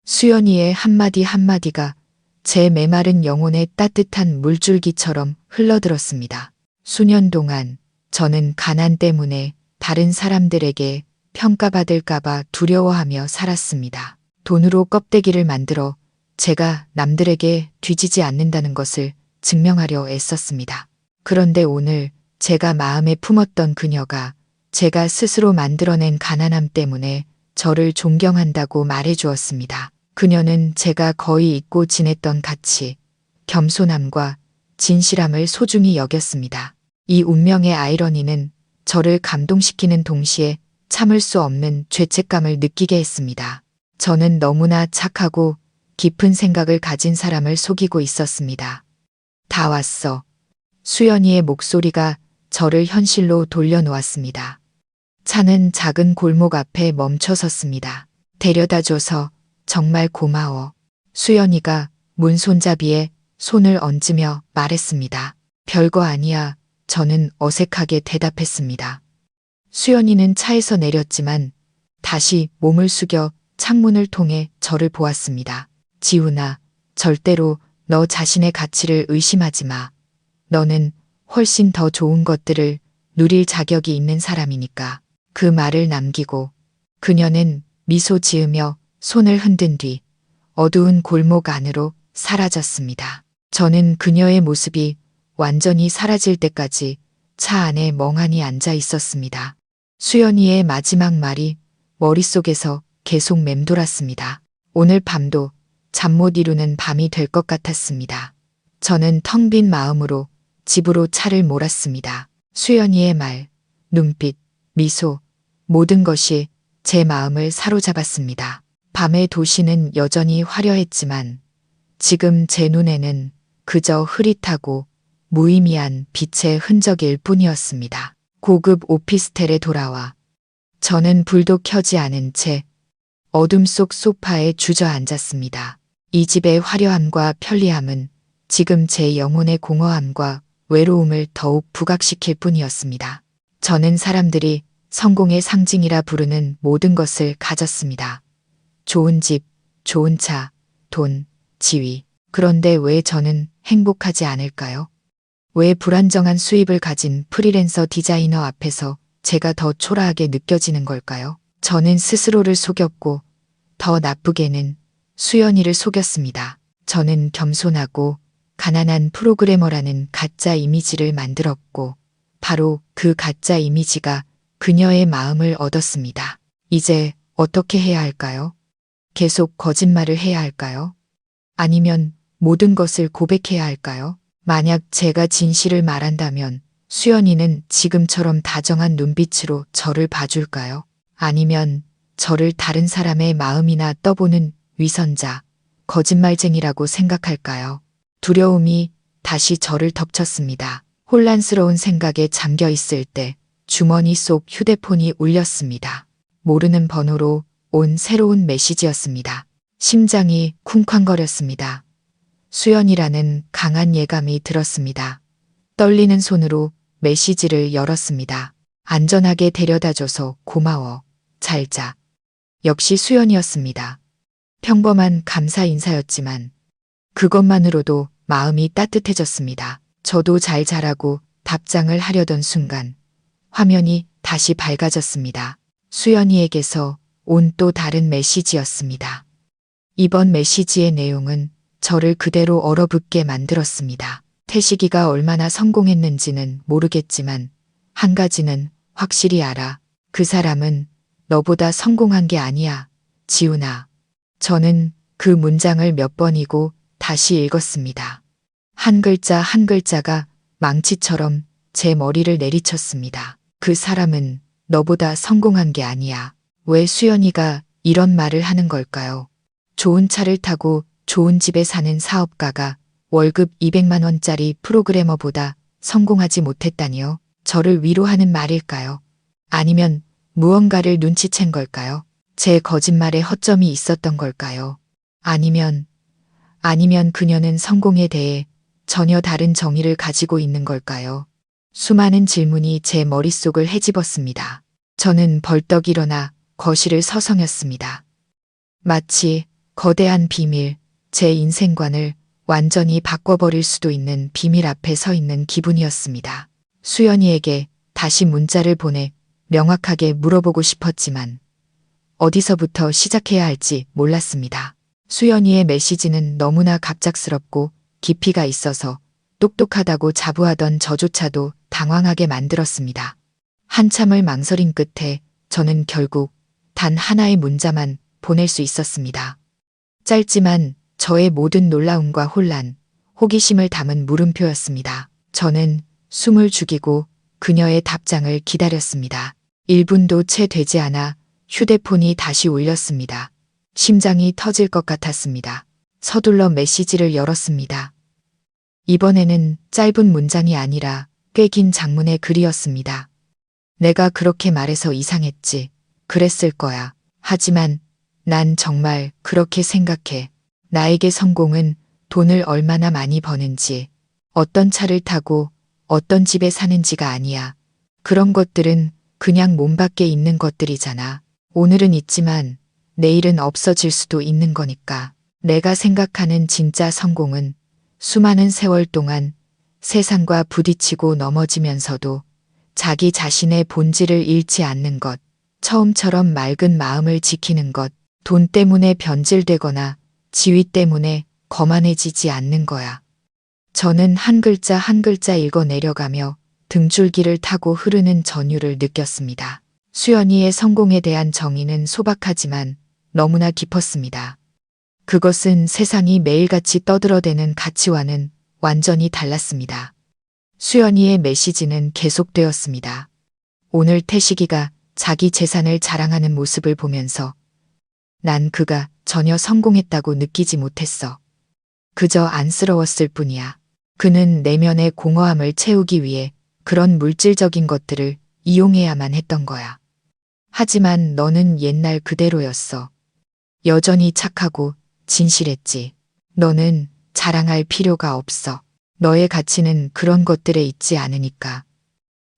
수연이의 한마디 한마디가 제 메마른 영혼에 따뜻한 물줄기처럼 흘러들었습니다. 수년 동안 저는 가난 때문에 다른 사람들에게 평가받을까봐 두려워하며 살았습니다. 돈으로 껍데기를 만들어 제가 남들에게 뒤지지 않는다는 것을 증명하려 애썼습니다. 그런데 오늘 제가 마음에 품었던 그녀가 제가 스스로 만들어낸 가난함 때문에 저를 존경한다고 말해주었습니다. 그녀는 제가 거의 잊고 지냈던 가치, 겸손함과 진실함을 소중히 여겼습니다. 이 운명의 아이러니는 저를 감동시키는 동시에 참을 수 없는 죄책감을 느끼게 했습니다. 저는 너무나 착하고 깊은 생각을 가진 사람을 속이고 있었습니다. 다 왔어. 수연이의 목소리가 저를 현실로 돌려놓았습니다. 차는 작은 골목 앞에 멈춰 섰습니다. 데려다줘서 정말 고마워. 수연이가 문 손잡이에 손을 얹으며 말했습니다. 별거 아니야. 저는 어색하게 대답했습니다. 수연이는 차에서 내렸지만 다시 몸을 숙여 창문을 통해 저를 보았습니다. 지훈아, 절대로 너 자신의 가치를 의심하지 마. 너는 훨씬 더 좋은 것들을 누릴 자격이 있는 사람이니까. 그 말을 남기고 그녀는 미소 지으며 손을 흔든 뒤 어두운 골목 안으로 사라졌습니다. 저는 그녀의 모습이 완전히 사라질 때까지 차 안에 멍하니 앉아 있었습니다. 수연이의 마지막 말이 머릿속에서 계속 맴돌았습니다. 오늘 밤도 잠 못 이루는 밤이 될 것 같았습니다. 저는 텅 빈 마음으로 집으로 차를 몰았습니다. 수연이의 말, 눈빛, 미소, 모든 것이 제 마음을 사로잡았습니다. 밤의 도시는 여전히 화려했지만 지금 제 눈에는 그저 흐릿하고 무의미한 빛의 흔적일 뿐이었습니다. 고급 오피스텔에 돌아와 저는 불도 켜지 않은 채 어둠 속 소파에 주저앉았습니다. 이 집의 화려함과 편리함은 지금 제 영혼의 공허함과 외로움을 더욱 부각시킬 뿐이었습니다. 저는 사람들이 성공의 상징이라 부르는 모든 것을 가졌습니다. 좋은 집, 좋은 차, 돈, 지위. 그런데 왜 저는 행복하지 않을까요? 왜 불안정한 수입을 가진 프리랜서 디자이너 앞에서 제가 더 초라하게 느껴지는 걸까요? 저는 스스로를 속였고 더 나쁘게는 수연이를 속였습니다. 저는 겸손하고 가난한 프로그래머라는 가짜 이미지를 만들었고 바로 그 가짜 이미지가 그녀의 마음을 얻었습니다. 이제 어떻게 해야 할까요? 계속 거짓말을 해야 할까요? 아니면 모든 것을 고백해야 할까요? 만약 제가 진실을 말한다면 수연이는 지금처럼 다정한 눈빛으로 저를 봐줄까요? 아니면 저를 다른 사람의 마음이나 떠보는 위선자, 거짓말쟁이라고 생각할까요? 두려움이 다시 저를 덮쳤습니다. 혼란스러운 생각에 잠겨 있을 때 주머니 속 휴대폰이 울렸습니다. 모르는 번호로 온 새로운 메시지였습니다. 심장이 쿵쾅거렸습니다. 수연이라는 강한 예감이 들었습니다. 떨리는 손으로 메시지를 열었습니다. 안전하게 데려다줘서 고마워. 잘 자. 역시 수연이었습니다. 평범한 감사 인사였지만 그것만으로도 마음이 따뜻해졌습니다. 저도 잘 자라고 답장을 하려던 순간 화면이 다시 밝아졌습니다. 수연이에게서 온 또 다른 메시지였습니다. 이번 메시지의 내용은 저를 그대로 얼어붙게 만들었습니다. 태식이가 얼마나 성공했는지는 모르겠지만 한 가지는 확실히 알아. 그 사람은 너보다 성공한 게 아니야. 지훈아. 저는 그 문장을 몇 번이고 다시 읽었습니다. 한 글자 한 글자가 망치처럼 제 머리를 내리쳤습니다. 그 사람은 너보다 성공한 게 아니야. 왜 수연이가 이런 말을 하는 걸까요? 좋은 차를 타고 좋은 집에 사는 사업가가 월급 200만 원짜리 프로그래머보다 성공하지 못했다니요? 저를 위로하는 말일까요? 아니면 무언가를 눈치챈 걸까요? 제 거짓말에 허점이 있었던 걸까요? 아니면 그녀는 성공에 대해 전혀 다른 정의를 가지고 있는 걸까요? 수많은 질문이 제 머릿속을 헤집었습니다. 저는 벌떡 일어나 거실을 서성였습니다. 마치 거대한 비밀, 제 인생관을 완전히 바꿔버릴 수도 있는 비밀 앞에 서 있는 기분이었습니다. 수연이에게 다시 문자를 보내 명확하게 물어보고 싶었지만 어디서부터 시작해야 할지 몰랐습니다. 수연이의 메시지는 너무나 갑작스럽고 깊이가 있어서 똑똑하다고 자부하던 저조차도 당황하게 만들었습니다. 한참을 망설인 끝에 저는 결국 단 하나의 문자만 보낼 수 있었습니다. 짧지만 저의 모든 놀라움과 혼란, 호기심을 담은 물음표였습니다. 저는 숨을 죽이고 그녀의 답장을 기다렸습니다. 1분도 채 되지 않아 휴대폰이 다시 울렸습니다. 심장이 터질 것 같았습니다. 서둘러 메시지를 열었습니다. 이번에는 짧은 문장이 아니라 꽤 긴 장문의 글이었습니다. 내가 그렇게 말해서 이상했지. 그랬을 거야. 하지만 난 정말 그렇게 생각해. 나에게 성공은 돈을 얼마나 많이 버는지, 어떤 차를 타고 어떤 집에 사는지가 아니야. 그런 것들은 그냥 몸 밖에 있는 것들이잖아. 오늘은 있지만 내일은 없어질 수도 있는 거니까. 내가 생각하는 진짜 성공은 수많은 세월 동안 세상과 부딪히고 넘어지면서도 자기 자신의 본질을 잃지 않는 것, 처음처럼 맑은 마음을 지키는 것, 돈 때문에 변질되거나 지위 때문에 거만해지지 않는 거야. 저는 한 글자 한 글자 읽어 내려가며 등줄기를 타고 흐르는 전율을 느꼈습니다. 수연이의 성공에 대한 정의는 소박하지만 너무나 깊었습니다. 그것은 세상이 매일같이 떠들어대는 가치와는 완전히 달랐습니다. 수연이의 메시지는 계속되었습니다. 오늘 태식이가 자기 재산을 자랑하는 모습을 보면서 난 그가 전혀 성공했다고 느끼지 못했어. 그저 안쓰러웠을 뿐이야. 그는 내면의 공허함을 채우기 위해 그런 물질적인 것들을 이용해야만 했던 거야. 하지만 너는 옛날 그대로였어. 여전히 착하고 진실했지. 너는 자랑할 필요가 없어. 너의 가치는 그런 것들에 있지 않으니까.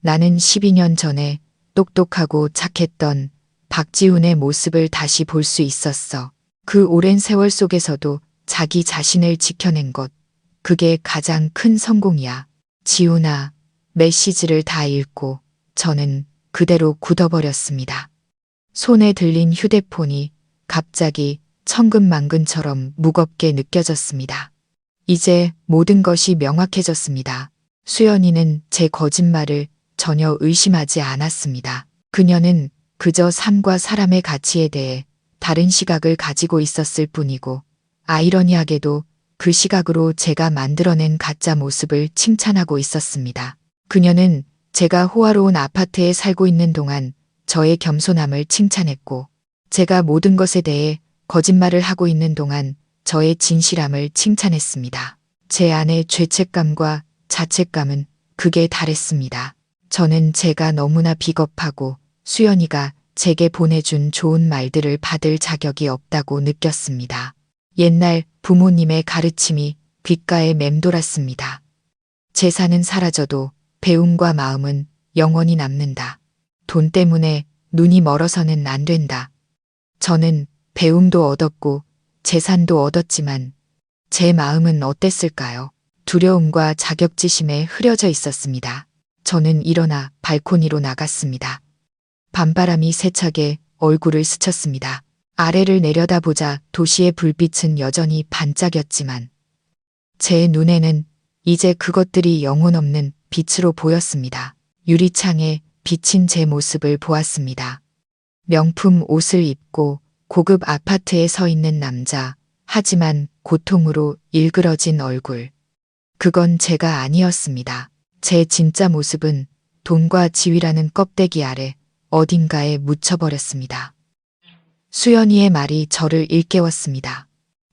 나는 12년 전에 똑똑하고 착했던 박지훈의 모습을 다시 볼 수 있었어. 그 오랜 세월 속에서도 자기 자신을 지켜낸 것, 그게 가장 큰 성공이야. 지훈아, 메시지를 다 읽고 저는 그대로 굳어버렸습니다. 손에 들린 휴대폰이 갑자기 천근만근처럼 무겁게 느껴졌습니다. 이제 모든 것이 명확해졌습니다. 수연이는 제 거짓말을 전혀 의심하지 않았습니다. 그녀는 그저 삶과 사람의 가치에 대해 다른 시각을 가지고 있었을 뿐이고, 아이러니하게도 그 시각으로 제가 만들어낸 가짜 모습을 칭찬하고 있었습니다. 그녀는 제가 호화로운 아파트에 살고 있는 동안 저의 겸손함을 칭찬했고, 제가 모든 것에 대해 거짓말을 하고 있는 동안 저의 진실함을 칭찬했습니다. 제 안의 죄책감과 자책감은 극에 달했습니다. 저는 제가 너무나 비겁하고 수연이가 제게 보내준 좋은 말들을 받을 자격이 없다고 느꼈습니다. 옛날 부모님의 가르침이 귓가에 맴돌았습니다. 재산은 사라져도 배움과 마음은 영원히 남는다. 돈 때문에 눈이 멀어서는 안 된다. 저는 배움도 얻었고 재산도 얻었지만 제 마음은 어땠을까요? 두려움과 자격지심에 흐려져 있었습니다. 저는 일어나 발코니로 나갔습니다. 밤바람이 세차게 얼굴을 스쳤습니다. 아래를 내려다보자 도시의 불빛은 여전히 반짝였지만 제 눈에는 이제 그것들이 영혼 없는 빛으로 보였습니다. 유리창에 비친 제 모습을 보았습니다. 명품 옷을 입고 고급 아파트에 서 있는 남자, 하지만 고통으로 일그러진 얼굴. 그건 제가 아니었습니다. 제 진짜 모습은 돈과 지위라는 껍데기 아래 어딘가에 묻혀버렸습니다. 수연이의 말이 저를 일깨웠습니다.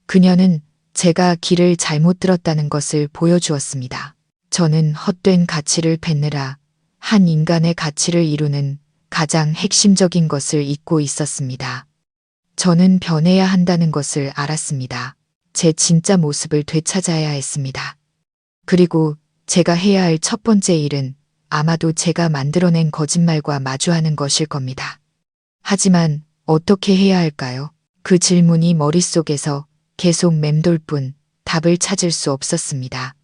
그녀는 제가 길을 잘못 들었다는 것을 보여주었습니다. 저는 헛된 가치를 뱉느라 한 인간의 가치를 이루는 가장 핵심적인 것을 잊고 있었습니다. 저는 변해야 한다는 것을 알았습니다. 제 진짜 모습을 되찾아야 했습니다. 그리고 제가 해야 할 첫 번째 일은 아마도 제가 만들어낸 거짓말과 마주하는 것일 겁니다. 하지만 어떻게 해야 할까요? 그 질문이 머릿속에서 계속 맴돌 뿐 답을 찾을 수 없었습니다.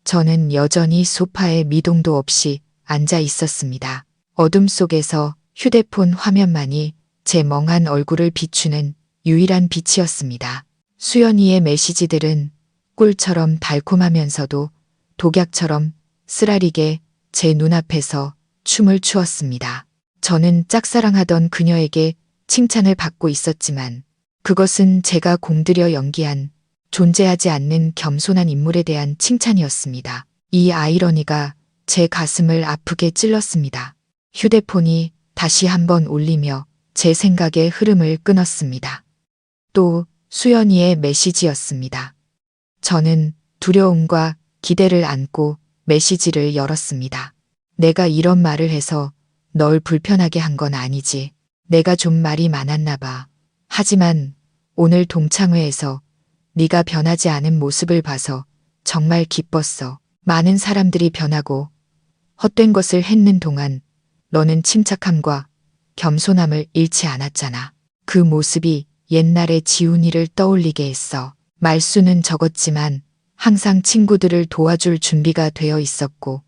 저는 여전히 소파에 미동도 없이 앉아 있었습니다. 어둠 속에서 휴대폰 화면만이 제 멍한 얼굴을 비추는 유일한 빛이었습니다. 수연이의 메시지들은 꿀처럼 달콤하면서도 독약처럼 쓰라리게 제 눈앞에서 춤을 추었습니다. 저는 짝사랑하던 그녀에게 칭찬을 받고 있었지만 그것은 제가 공들여 연기한 존재하지 않는 겸손한 인물에 대한 칭찬이었습니다. 이 아이러니가 제 가슴을 아프게 찔렀습니다. 휴대폰이 다시 한번 울리며 제 생각의 흐름을 끊었습니다. 또 수연이의 메시지였습니다. 저는 두려움과 기대를 안고 메시지를 열었습니다. 내가 이런 말을 해서 널 불편하게 한 건 아니지. 내가 좀 말이 많았나 봐. 하지만 오늘 동창회에서 네가 변하지 않은 모습을 봐서 정말 기뻤어. 많은 사람들이 변하고 헛된 것을 했는 동안 너는 침착함과 겸손함을 잃지 않았잖아. 그 모습이 옛날의 지훈이를 떠올리게 했어. 말수는 적었지만 항상 친구들을 도와줄 준비가 되어 있었고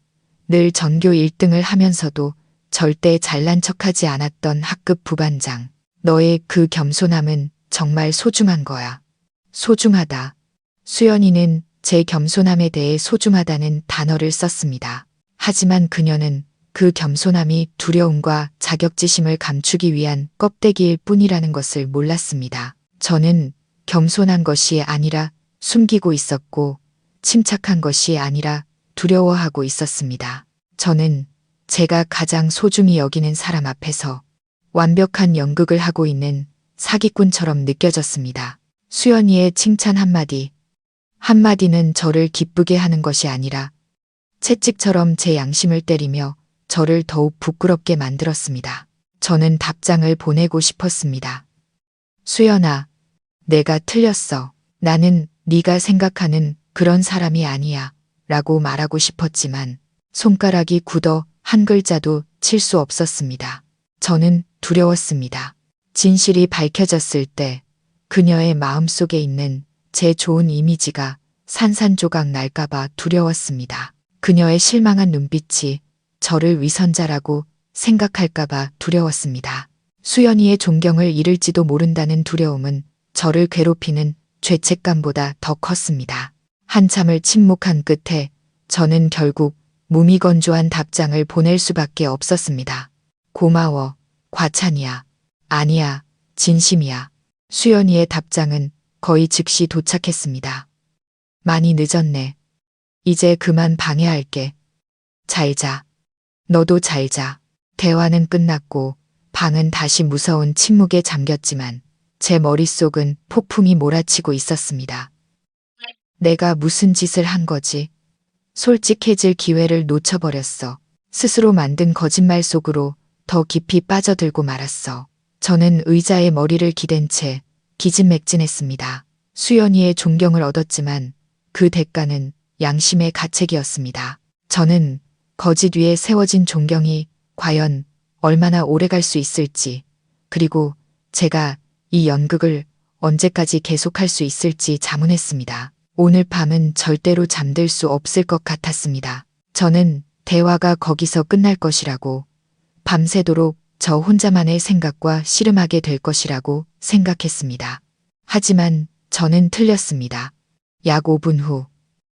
늘 전교 1등을 하면서도 절대 잘난 척하지 않았던 학급 부반장. 너의 그 겸손함은 정말 소중한 거야. 소중하다. 수연이는 제 겸손함에 대해 소중하다는 단어를 썼습니다. 하지만 그녀는 그 겸손함이 두려움과 자격지심을 감추기 위한 껍데기일 뿐이라는 것을 몰랐습니다. 저는 겸손한 것이 아니라 숨기고 있었고 침착한 것이 아니라 두려워하고 있었습니다. 저는 제가 가장 소중히 여기는 사람 앞에서 완벽한 연극을 하고 있는 사기꾼처럼 느껴졌습니다. 수연이의 칭찬 한마디는 저를 기쁘게 하는 것이 아니라 채찍처럼 제 양심을 때리며 저를 더욱 부끄럽게 만들었습니다. 저는 답장을 보내고 싶었습니다. 수연아, 내가 틀렸어. 나는 네가 생각하는 그런 사람이 아니야. 라고 말하고 싶었지만 손가락이 굳어 한 글자도 칠 수 없었습니다. 저는 두려웠습니다. 진실이 밝혀졌을 때 그녀의 마음속에 있는 제 좋은 이미지가 산산조각 날까봐 두려웠습니다. 그녀의 실망한 눈빛이 저를 위선자라고 생각할까봐 두려웠습니다. 수연이의 존경을 잃을지도 모른다는 두려움은 저를 괴롭히는 죄책감보다 더 컸습니다. 한참을 침묵한 끝에 저는 결국 무미건조한 답장을 보낼 수밖에 없었습니다. 고마워. 과찬이야. 아니야. 진심이야. 수연이의 답장은 거의 즉시 도착했습니다. 많이 늦었네. 이제 그만 방해할게. 잘 자. 너도 잘 자. 대화는 끝났고 방은 다시 무서운 침묵에 잠겼지만 제 머릿속은 폭풍이 몰아치고 있었습니다. 내가 무슨 짓을 한 거지? 솔직해질 기회를 놓쳐버렸어. 스스로 만든 거짓말 속으로 더 깊이 빠져들고 말았어. 저는 의자에 머리를 기댄 채 기진맥진했습니다. 수연이의 존경을 얻었지만 그 대가는 양심의 가책이었습니다. 저는 거짓 위에 세워진 존경이 과연 얼마나 오래 갈 수 있을지, 그리고 제가 이 연극을 언제까지 계속할 수 있을지 자문했습니다. 오늘 밤은 절대로 잠들 수 없을 것 같았습니다. 저는 대화가 거기서 끝날 것이라고, 밤새도록 저 혼자만의 생각과 씨름하게 될 것이라고 생각했습니다. 하지만 저는 틀렸습니다. 약 5분 후,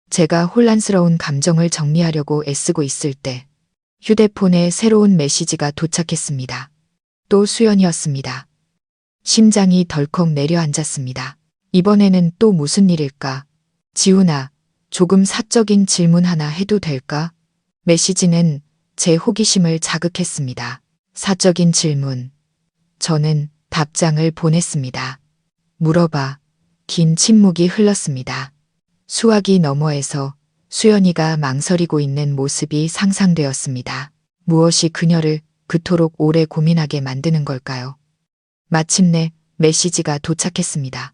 제가 혼란스러운 감정을 정리하려고 애쓰고 있을 때 휴대폰에 새로운 메시지가 도착했습니다. 또 수연이었습니다. 심장이 덜컥 내려앉았습니다. 이번에는 또 무슨 일일까? 지훈아, 조금 사적인 질문 하나 해도 될까? 메시지는 제 호기심을 자극했습니다. 사적인 질문. 저는 답장을 보냈습니다. 물어봐. 긴 침묵이 흘렀습니다. 수화기 너머에서 수연이가 망설이고 있는 모습이 상상되었습니다. 무엇이 그녀를 그토록 오래 고민하게 만드는 걸까요? 마침내 메시지가 도착했습니다.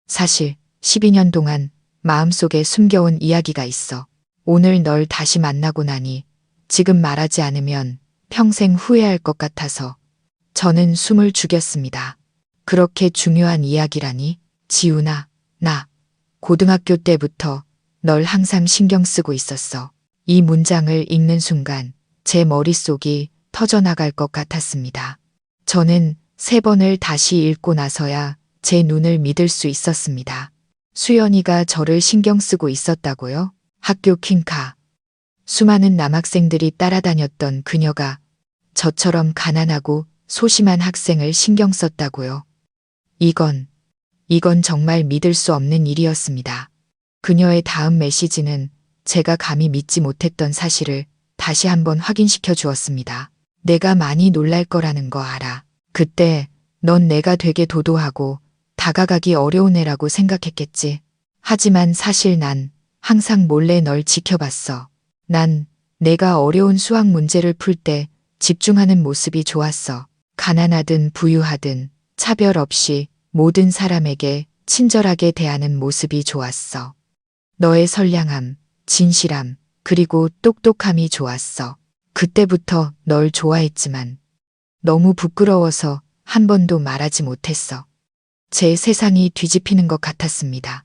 사실 12년 동안 마음속에 숨겨온 이야기가 있어. 오늘 널 다시 만나고 나니 지금 말하지 않으면 평생 후회할 것 같아서 저는 숨을 죽였습니다. 그렇게 중요한 이야기라니? 지훈아, 나 고등학교 때부터 널 항상 신경 쓰고 있었어. 이 문장을 읽는 순간 제 머릿속이 터져나갈 것 같았습니다. 저는 3번을 다시 읽고 나서야 제 눈을 믿을 수 있었습니다. 수연이가 저를 신경 쓰고 있었다고요? 학교 퀸카. 수많은 남학생들이 따라다녔던 그녀가 저처럼 가난하고 소심한 학생을 신경 썼다고요? 이건 정말 믿을 수 없는 일이었습니다. 그녀의 다음 메시지는 제가 감히 믿지 못했던 사실을 다시 한번 확인시켜 주었습니다. 내가 많이 놀랄 거라는 거 알아. 그때 넌 내가 되게 도도하고 다가가기 어려운 애라고 생각했겠지. 하지만 사실 난 항상 몰래 널 지켜봤어. 난 내가 어려운 수학 문제를 풀 때 집중하는 모습이 좋았어. 가난하든 부유하든 차별 없이 모든 사람에게 친절하게 대하는 모습이 좋았어. 너의 선량함, 진실함, 그리고 똑똑함이 좋았어. 그때부터 널 좋아했지만 너무 부끄러워서 한 번도 말하지 못했어. 제 세상이 뒤집히는 것 같았습니다.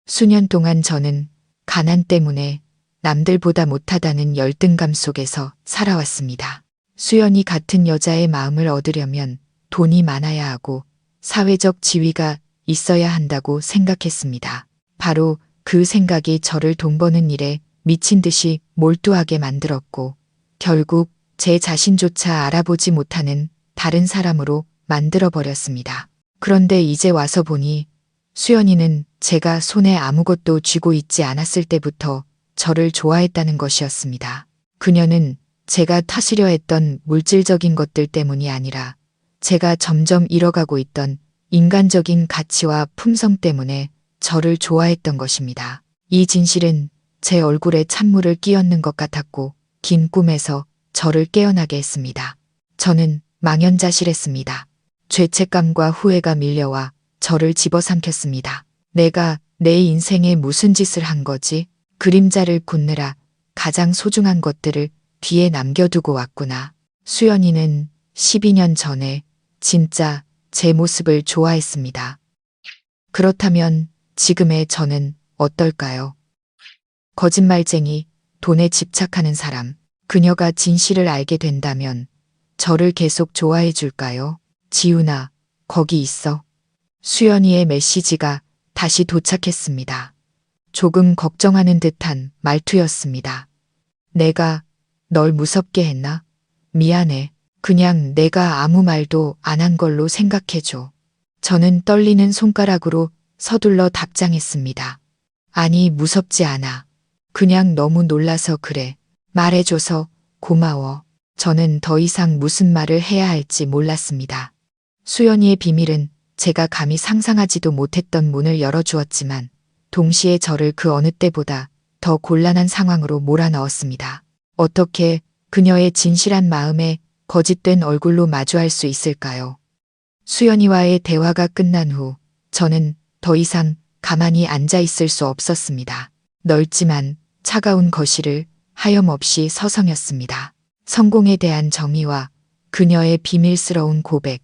수년 동안 저는 가난 때문에 남들보다 못하다는 열등감 속에서 살아왔습니다. 수연이 같은 여자의 마음을 얻으려면 돈이 많아야 하고 사회적 지위가 있어야 한다고 생각했습니다. 바로 그 생각이 저를 돈 버는 일에 미친 듯이 몰두하게 만들었고 결국 제 자신조차 알아보지 못하는 다른 사람으로 만들어버렸습니다. 그런데 이제 와서 보니 수연이는 제가 손에 아무것도 쥐고 있지 않았을 때부터 저를 좋아했다는 것이었습니다. 그녀는 제가 타시려 했던 물질적인 것들 때문이 아니라 제가 점점 잃어가고 있던 인간적인 가치와 품성 때문에 저를 좋아했던 것입니다. 이 진실은 제 얼굴에 찬물을 끼얹는 것 같았고 긴 꿈에서 저를 깨어나게 했습니다. 저는 망연자실했습니다. 죄책감과 후회가 밀려와 저를 집어삼켰습니다. 내가 내 인생에 무슨 짓을 한 거지? 그림자를 굳느라 가장 소중한 것들을 뒤에 남겨두고 왔구나. 수연이는 12년 전에 진짜 제 모습을 좋아했습니다. 그렇다면 지금의 저는 어떨까요? 거짓말쟁이, 돈에 집착하는 사람, 그녀가 진실을 알게 된다면 저를 계속 좋아해 줄까요? 지훈아, 거기 있어. 수연이의 메시지가 다시 도착했습니다. 조금 걱정하는 듯한 말투였습니다. 내가 널 무섭게 했나? 미안해. 그냥 내가 아무 말도 안 한 걸로 생각해줘. 저는 떨리는 손가락으로 서둘러 답장했습니다. 아니, 무섭지 않아. 그냥 너무 놀라서 그래. 말해줘서 고마워. 저는 더 이상 무슨 말을 해야 할지 몰랐습니다. 수연이의 비밀은 제가 감히 상상하지도 못했던 문을 열어주었지만 동시에 저를 그 어느 때보다 더 곤란한 상황으로 몰아넣었습니다. 어떻게 그녀의 진실한 마음에 거짓된 얼굴로 마주할 수 있을까요? 수연이와의 대화가 끝난 후 저는 더 이상 가만히 앉아 있을 수 없었습니다. 넓지만 차가운 거실을 하염없이 서성였습니다. 성공에 대한 정의와 그녀의 비밀스러운 고백,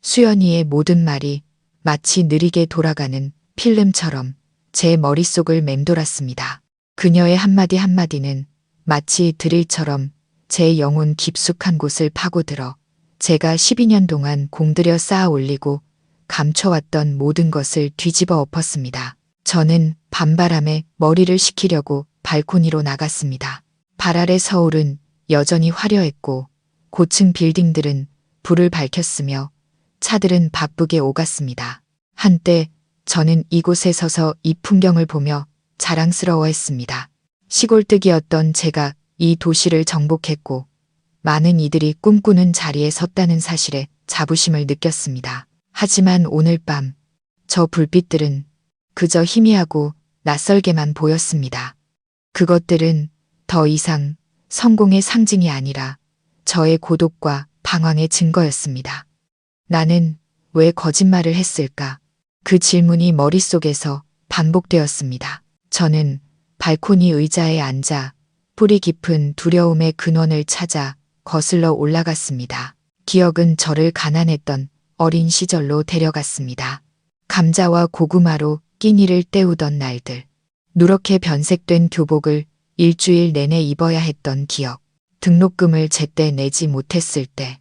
수연이의 모든 말이 마치 느리게 돌아가는 필름처럼 제 머릿속을 맴돌았습니다. 그녀의 한마디 한마디는 마치 드릴처럼 제 영혼 깊숙한 곳을 파고들어 제가 12년 동안 공들여 쌓아 올리고 감춰왔던 모든 것을 뒤집어 엎었습니다. 저는 밤바람에 머리를 식히려고 발코니로 나갔습니다. 발 아래 서울은 여전히 화려했고 고층 빌딩들은 불을 밝혔으며 차들은 바쁘게 오갔습니다. 한때 저는 이곳에 서서 이 풍경을 보며 자랑스러워했습니다. 시골뜨기였던 제가 이 도시를 정복했고 많은 이들이 꿈꾸는 자리에 섰다는 사실에 자부심을 느꼈습니다. 하지만 오늘 밤 저 불빛들은 그저 희미하고 낯설게만 보였습니다. 그것들은 더 이상 성공의 상징이 아니라 저의 고독과 방황의 증거였습니다. 나는 왜 거짓말을 했을까? 그 질문이 머릿속에서 반복되었습니다. 저는 발코니 의자에 앉아 뿌리 깊은 두려움의 근원을 찾아 거슬러 올라갔습니다. 기억은 저를 가난했던 어린 시절로 데려갔습니다. 감자와 고구마로 끼니를 때우던 날들. 누렇게 변색된 교복을 일주일 내내 입어야 했던 기억. 등록금을 제때 내지 못했을 때.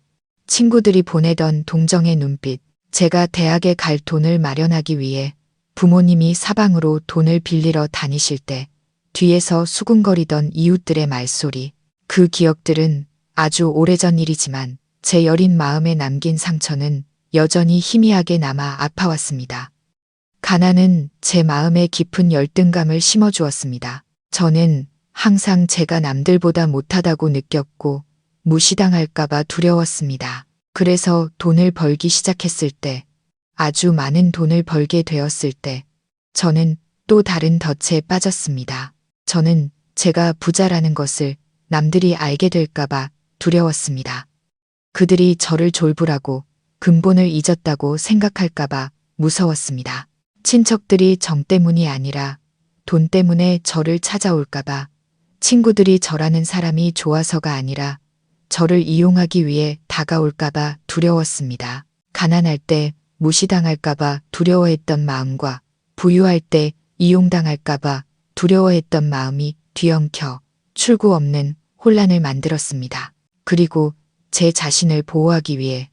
친구들이 보내던 동정의 눈빛. 제가 대학에 갈 돈을 마련하기 위해 부모님이 사방으로 돈을 빌리러 다니실 때 뒤에서 수군거리던 이웃들의 말소리. 그 기억들은 아주 오래전 일이지만 제 여린 마음에 남긴 상처는 여전히 희미하게 남아 아파왔습니다. 가난은 제 마음에 깊은 열등감을 심어주었습니다. 저는 항상 제가 남들보다 못하다고 느꼈고 무시당할까봐 두려웠습니다. 그래서 돈을 벌기 시작했을 때, 아주 많은 돈을 벌게 되었을 때, 저는 또 다른 덫에 빠졌습니다. 저는 제가 부자라는 것을 남들이 알게 될까봐 두려웠습니다. 그들이 저를 졸부라고 근본을 잊었다고 생각할까봐 무서웠습니다. 친척들이 정 때문이 아니라 돈 때문에 저를 찾아올까봐, 친구들이 저라는 사람이 좋아서가 아니라 저를 이용하기 위해 다가올까봐 두려웠습니다. 가난할 때 무시당할까봐 두려워했던 마음과 부유할 때 이용당할까봐 두려워했던 마음이 뒤엉켜 출구 없는 혼란을 만들었습니다. 그리고 제 자신을 보호하기 위해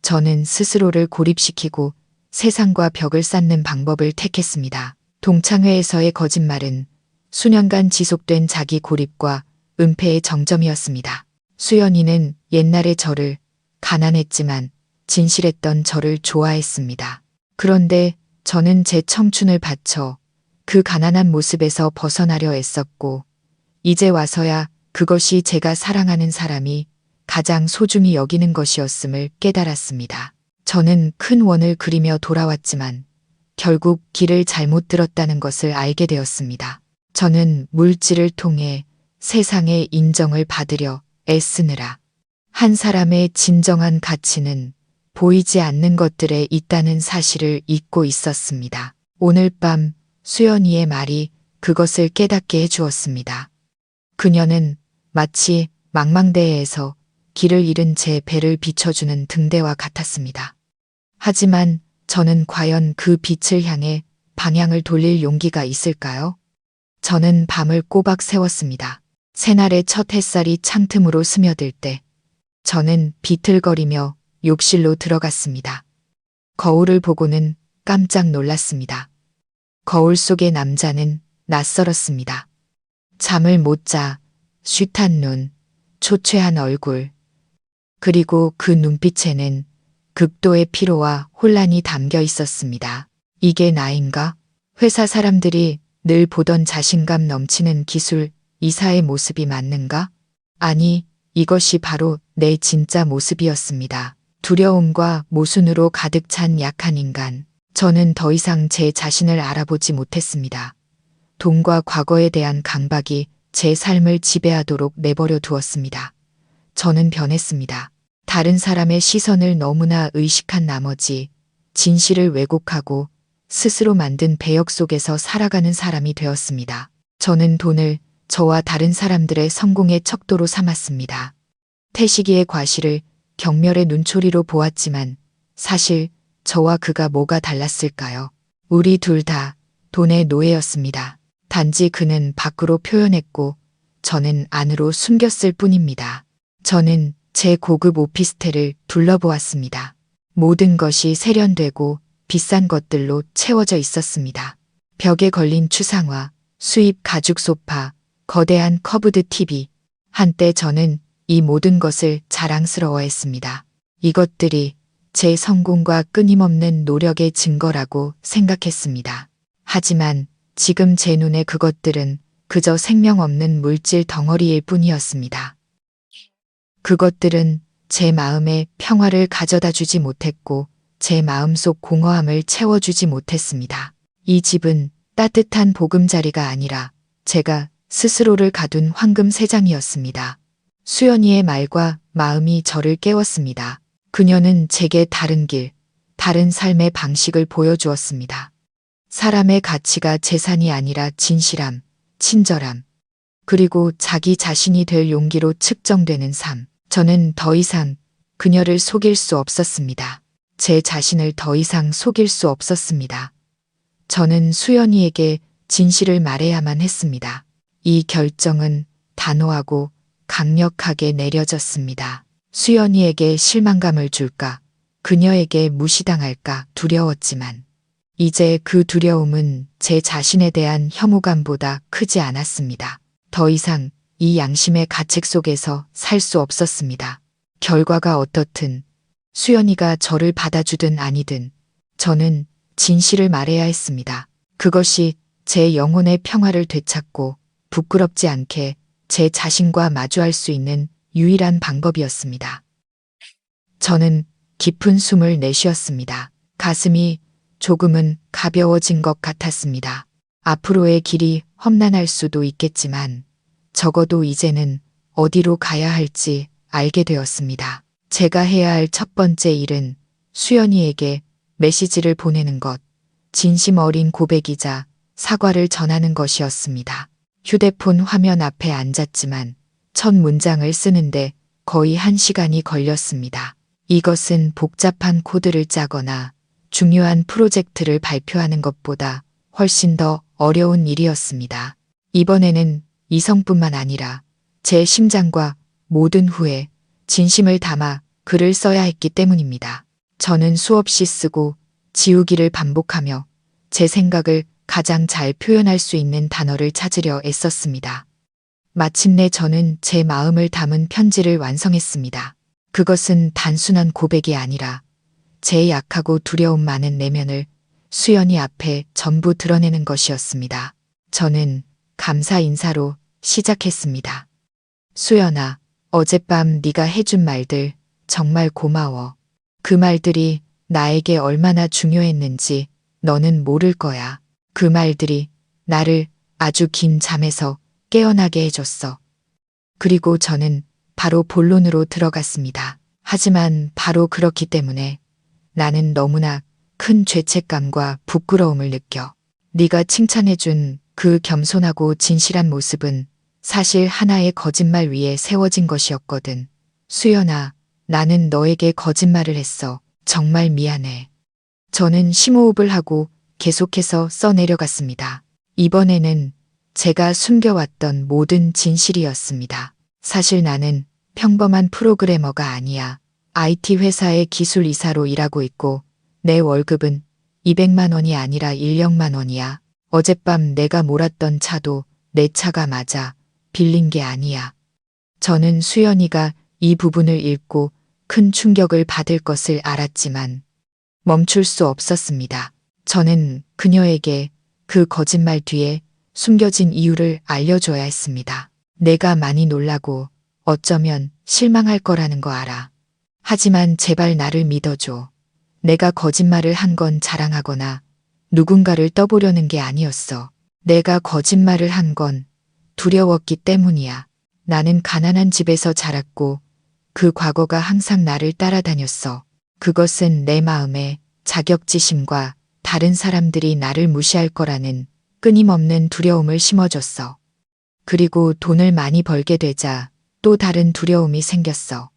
저는 스스로를 고립시키고 세상과 벽을 쌓는 방법을 택했습니다. 동창회에서의 거짓말은 수년간 지속된 자기 고립과 은폐의 정점이었습니다. 수연이는 옛날에 저를, 가난했지만 진실했던 저를 좋아했습니다. 그런데 저는 제 청춘을 바쳐 그 가난한 모습에서 벗어나려 애썼고, 이제 와서야 그것이 제가 사랑하는 사람이 가장 소중히 여기는 것이었음을 깨달았습니다. 저는 큰 원을 그리며 돌아왔지만 결국 길을 잘못 들었다는 것을 알게 되었습니다. 저는 물질을 통해 세상의 인정을 받으려 애쓰느라 한 사람의 진정한 가치는 보이지 않는 것들에 있다는 사실을 잊고 있었습니다. 오늘 밤 수연이의 말이 그것을 깨닫게 해주었습니다. 그녀는 마치 망망대해에서 길을 잃은 제 배를 비춰주는 등대와 같았습니다. 하지만 저는 과연 그 빛을 향해 방향을 돌릴 용기가 있을까요? 저는 밤을 꼬박 새웠습니다. 새날의 첫 햇살이 창틈으로 스며들 때 저는 비틀거리며 욕실로 들어갔습니다. 거울을 보고는 깜짝 놀랐습니다. 거울 속의 남자는 낯설었습니다. 잠을 못 자, 쉿한 눈, 초췌한 얼굴, 그리고 그 눈빛에는 극도의 피로와 혼란이 담겨 있었습니다. 이게 나인가? 회사 사람들이 늘 보던 자신감 넘치는 기술 이사의 모습이 맞는가? 아니, 이것이 바로 내 진짜 모습이었습니다. 두려움과 모순으로 가득 찬 약한 인간. 저는 더 이상 제 자신을 알아보지 못했습니다. 돈과 과거에 대한 강박이 제 삶을 지배하도록 내버려 두었습니다. 저는 변했습니다. 다른 사람의 시선을 너무나 의식한 나머지 진실을 왜곡하고 스스로 만든 배역 속에서 살아가는 사람이 되었습니다. 저는 돈을 저와 다른 사람들의 성공의 척도로 삼았습니다. 태식이의 과실을 경멸의 눈초리로 보았지만 사실 저와 그가 뭐가 달랐을까요? 우리 둘 다 돈의 노예였습니다. 단지 그는 밖으로 표현했고 저는 안으로 숨겼을 뿐입니다. 저는 제 고급 오피스텔을 둘러보았습니다. 모든 것이 세련되고 비싼 것들로 채워져 있었습니다. 벽에 걸린 추상화, 수입 가죽 소파, 거대한 커브드 TV. 한때 저는 이 모든 것을 자랑스러워했습니다. 이것들이 제 성공과 끊임없는 노력의 증거라고 생각했습니다. 하지만 지금 제 눈에 그것들은 그저 생명 없는 물질 덩어리일 뿐이었습니다. 그것들은 제 마음에 평화를 가져다 주지 못했고 제 마음속 공허함을 채워주지 못했습니다. 이 집은 따뜻한 보금자리가 아니라 제가 스스로를 가둔 황금 세장이었습니다. 수연이의 말과 마음이 저를 깨웠습니다. 그녀는 제게 다른 길, 다른 삶의 방식을 보여주었습니다. 사람의 가치가 재산이 아니라 진실함, 친절함, 그리고 자기 자신이 될 용기로 측정되는 삶. 저는 더 이상 그녀를 속일 수 없었습니다. 제 자신을 더 이상 속일 수 없었습니다. 저는 수연이에게 진실을 말해야만 했습니다. 이 결정은 단호하고 강력하게 내려졌습니다. 수연이에게 실망감을 줄까, 그녀에게 무시당할까 두려웠지만, 이제 그 두려움은 제 자신에 대한 혐오감보다 크지 않았습니다. 더 이상 이 양심의 가책 속에서 살 수 없었습니다. 결과가 어떻든, 수연이가 저를 받아주든 아니든, 저는 진실을 말해야 했습니다. 그것이 제 영혼의 평화를 되찾고 부끄럽지 않게 제 자신과 마주할 수 있는 유일한 방법이었습니다. 저는 깊은 숨을 내쉬었습니다. 가슴이 조금은 가벼워진 것 같았습니다. 앞으로의 길이 험난할 수도 있겠지만 적어도 이제는 어디로 가야 할지 알게 되었습니다. 제가 해야 할 첫 번째 일은 수연이에게 메시지를 보내는 것, 진심 어린 고백이자 사과를 전하는 것이었습니다. 휴대폰 화면 앞에 앉았지만 첫 문장을 쓰는데 거의 1시간이 걸렸습니다. 이것은 복잡한 코드를 짜거나 중요한 프로젝트를 발표하는 것보다 훨씬 더 어려운 일이었습니다. 이번에는 이성뿐만 아니라 제 심장과 모든 후에 진심을 담아 글을 써야 했기 때문입니다. 저는 수없이 쓰고 지우기를 반복하며 제 생각을 가장 잘 표현할 수 있는 단어를 찾으려 애썼습니다. 마침내 저는 제 마음을 담은 편지를 완성했습니다. 그것은 단순한 고백이 아니라 제 약하고 두려움 많은 내면을 수연이 앞에 전부 드러내는 것이었습니다. 저는 감사 인사로 시작했습니다. 수연아, 어젯밤 네가 해준 말들 정말 고마워. 그 말들이 나에게 얼마나 중요했는지 너는 모를 거야. 그 말들이 나를 아주 긴 잠에서 깨어나게 해줬어. 그리고 저는 바로 본론으로 들어갔습니다. 하지만 바로 그렇기 때문에 나는 너무나 큰 죄책감과 부끄러움을 느껴. 네가 칭찬해준 그 겸손하고 진실한 모습은 사실 하나의 거짓말 위에 세워진 것이었거든. 수연아, 나는 너에게 거짓말을 했어. 정말 미안해. 저는 심호흡을 하고 계속해서 써내려갔습니다. 이번에는 제가 숨겨왔던 모든 진실이었습니다. 사실 나는 평범한 프로그래머가 아니야. IT 회사의 기술 이사로 일하고 있고 내 월급은 200만 원이 아니라 1억만 원이야. 어젯밤 내가 몰았던 차도 내 차가 맞아. 빌린 게 아니야. 저는 수연이가 이 부분을 읽고 큰 충격을 받을 것을 알았지만 멈출 수 없었습니다. 저는 그녀에게 그 거짓말 뒤에 숨겨진 이유를 알려줘야 했습니다. 내가 많이 놀라고 어쩌면 실망할 거라는 거 알아. 하지만 제발 나를 믿어줘. 내가 거짓말을 한 건 자랑하거나 누군가를 떠보려는 게 아니었어. 내가 거짓말을 한 건 두려웠기 때문이야. 나는 가난한 집에서 자랐고 그 과거가 항상 나를 따라다녔어. 그것은 내 마음에 자격지심과 다른 사람들이 나를 무시할 거라는 끊임없는 두려움을 심어줬어. 그리고 돈을 많이 벌게 되자 또 다른 두려움이 생겼어.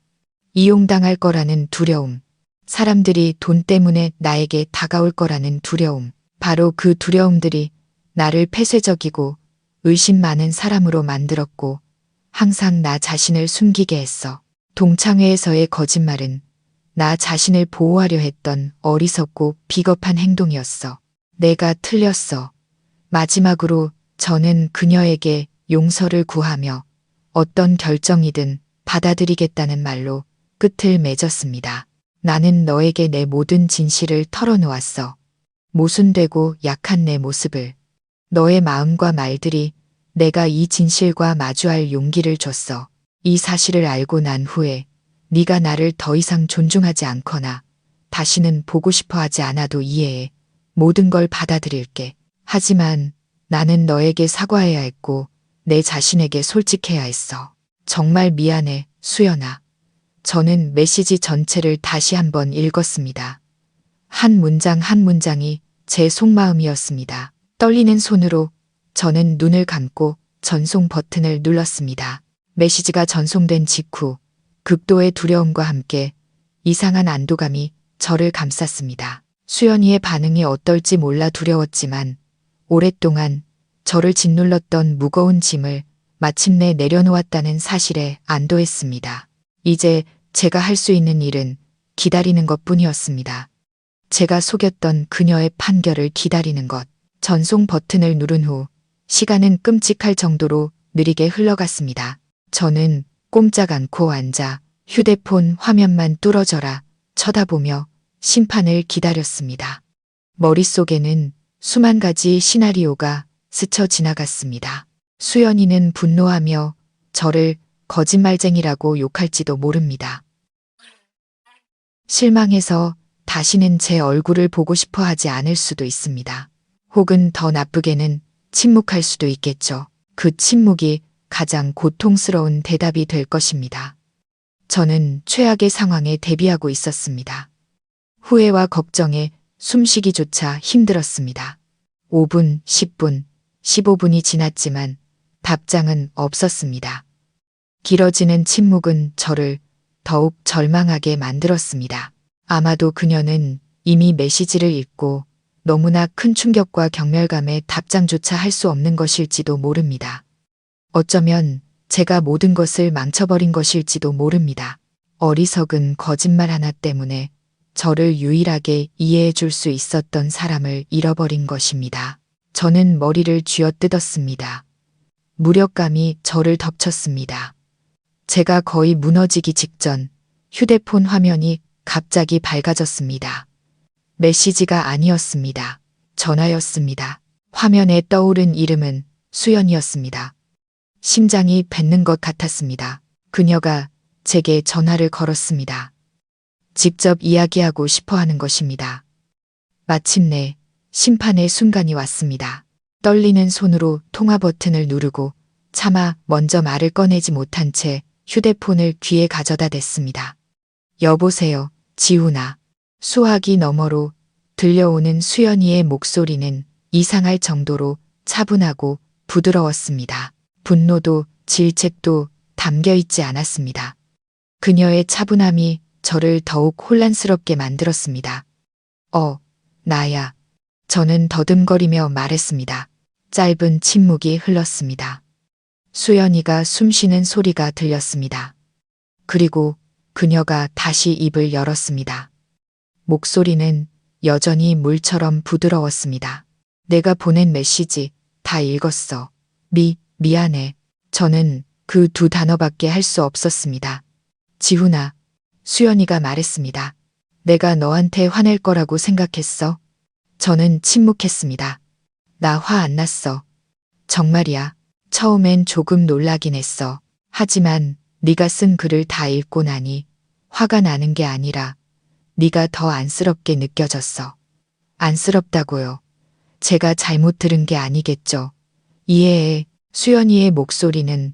이용당할 거라는 두려움. 사람들이 돈 때문에 나에게 다가올 거라는 두려움. 바로 그 두려움들이 나를 폐쇄적이고 의심 많은 사람으로 만들었고 항상 나 자신을 숨기게 했어. 동창회에서의 거짓말은 나 자신을 보호하려 했던 어리석고 비겁한 행동이었어. 내가 틀렸어. 마지막으로 저는 그녀에게 용서를 구하며 어떤 결정이든 받아들이겠다는 말로 끝을 맺었습니다. 나는 너에게 내 모든 진실을 털어놓았어. 모순되고 약한 내 모습을. 너의 마음과 말들이 내가 이 진실과 마주할 용기를 줬어. 이 사실을 알고 난 후에 네가 나를 더 이상 존중하지 않거나 다시는 보고 싶어 하지 않아도 이해해. 모든 걸 받아들일게. 하지만 나는 너에게 사과해야 했고 내 자신에게 솔직해야 했어. 정말 미안해, 수연아. 저는 메시지 전체를 다시 한번 읽었습니다. 한 문장 한 문장이 제 속마음이었습니다. 떨리는 손으로 저는 눈을 감고 전송 버튼을 눌렀습니다. 메시지가 전송된 직후 극도의 두려움과 함께 이상한 안도감이 저를 감쌌습니다. 수연이의 반응이 어떨지 몰라 두려웠지만 오랫동안 저를 짓눌렀던 무거운 짐을 마침내 내려놓았다는 사실에 안도했습니다. 이제 제가 할 수 있는 일은 기다리는 것뿐이었습니다. 제가 속였던 그녀의 판결을 기다리는 것. 전송 버튼을 누른 후 시간은 끔찍할 정도로 느리게 흘러갔습니다. 저는 꼼짝 않고 앉아 휴대폰 화면만 뚫어져라 쳐다보며 심판을 기다렸습니다. 머릿속에는 수만 가지 시나리오가 스쳐 지나갔습니다. 수연이는 분노하며 저를 거짓말쟁이라고 욕할지도 모릅니다. 실망해서 다시는 제 얼굴을 보고 싶어 하지 않을 수도 있습니다. 혹은 더 나쁘게는 침묵할 수도 있겠죠. 그 침묵이 가장 고통스러운 대답이 될 것입니다. 저는 최악의 상황에 대비하고 있었습니다. 후회와 걱정에 숨쉬기조차 힘들었습니다. 5분, 10분, 15분이 지났지만 답장은 없었습니다. 길어지는 침묵은 저를 더욱 절망하게 만들었습니다. 아마도 그녀는 이미 메시지를 읽고 너무나 큰 충격과 경멸감에 답장조차 할 수 없는 것일지도 모릅니다. 어쩌면 제가 모든 것을 망쳐버린 것일지도 모릅니다. 어리석은 거짓말 하나 때문에 저를 유일하게 이해해 줄 수 있었던 사람을 잃어버린 것입니다. 저는 머리를 쥐어뜯었습니다. 무력감이 저를 덮쳤습니다. 제가 거의 무너지기 직전 휴대폰 화면이 갑자기 밝아졌습니다. 메시지가 아니었습니다. 전화였습니다. 화면에 떠오른 이름은 수연이었습니다. 심장이 뱉는 것 같았습니다. 그녀가 제게 전화를 걸었습니다. 직접 이야기하고 싶어 하는 것입니다. 마침내 심판의 순간이 왔습니다. 떨리는 손으로 통화 버튼을 누르고 차마 먼저 말을 꺼내지 못한 채 휴대폰을 귀에 가져다 댔습니다. 여보세요, 지훈아. 수화기 너머로 들려오는 수연이의 목소리는 이상할 정도로 차분하고 부드러웠습니다. 분노도 질책도 담겨 있지 않았습니다. 그녀의 차분함이 저를 더욱 혼란스럽게 만들었습니다. 나야. 저는 더듬거리며 말했습니다. 짧은 침묵이 흘렀습니다. 수연이가 숨쉬는 소리가 들렸습니다. 그리고 그녀가 다시 입을 열었습니다. 목소리는 여전히 물처럼 부드러웠습니다. 내가 보낸 메시지 다 읽었어. 미안해. 저는 그 두 단어밖에 할 수 없었습니다. 지훈아, 수연이가 말했습니다. 내가 너한테 화낼 거라고 생각했어? 저는 침묵했습니다. 나 화 안 났어. 정말이야. 처음엔 조금 놀라긴 했어. 하지만 네가 쓴 글을 다 읽고 나니 화가 나는 게 아니라 네가 더 안쓰럽게 느껴졌어. 안쓰럽다고요. 제가 잘못 들은 게 아니겠죠. 이해해. 수연이의 목소리는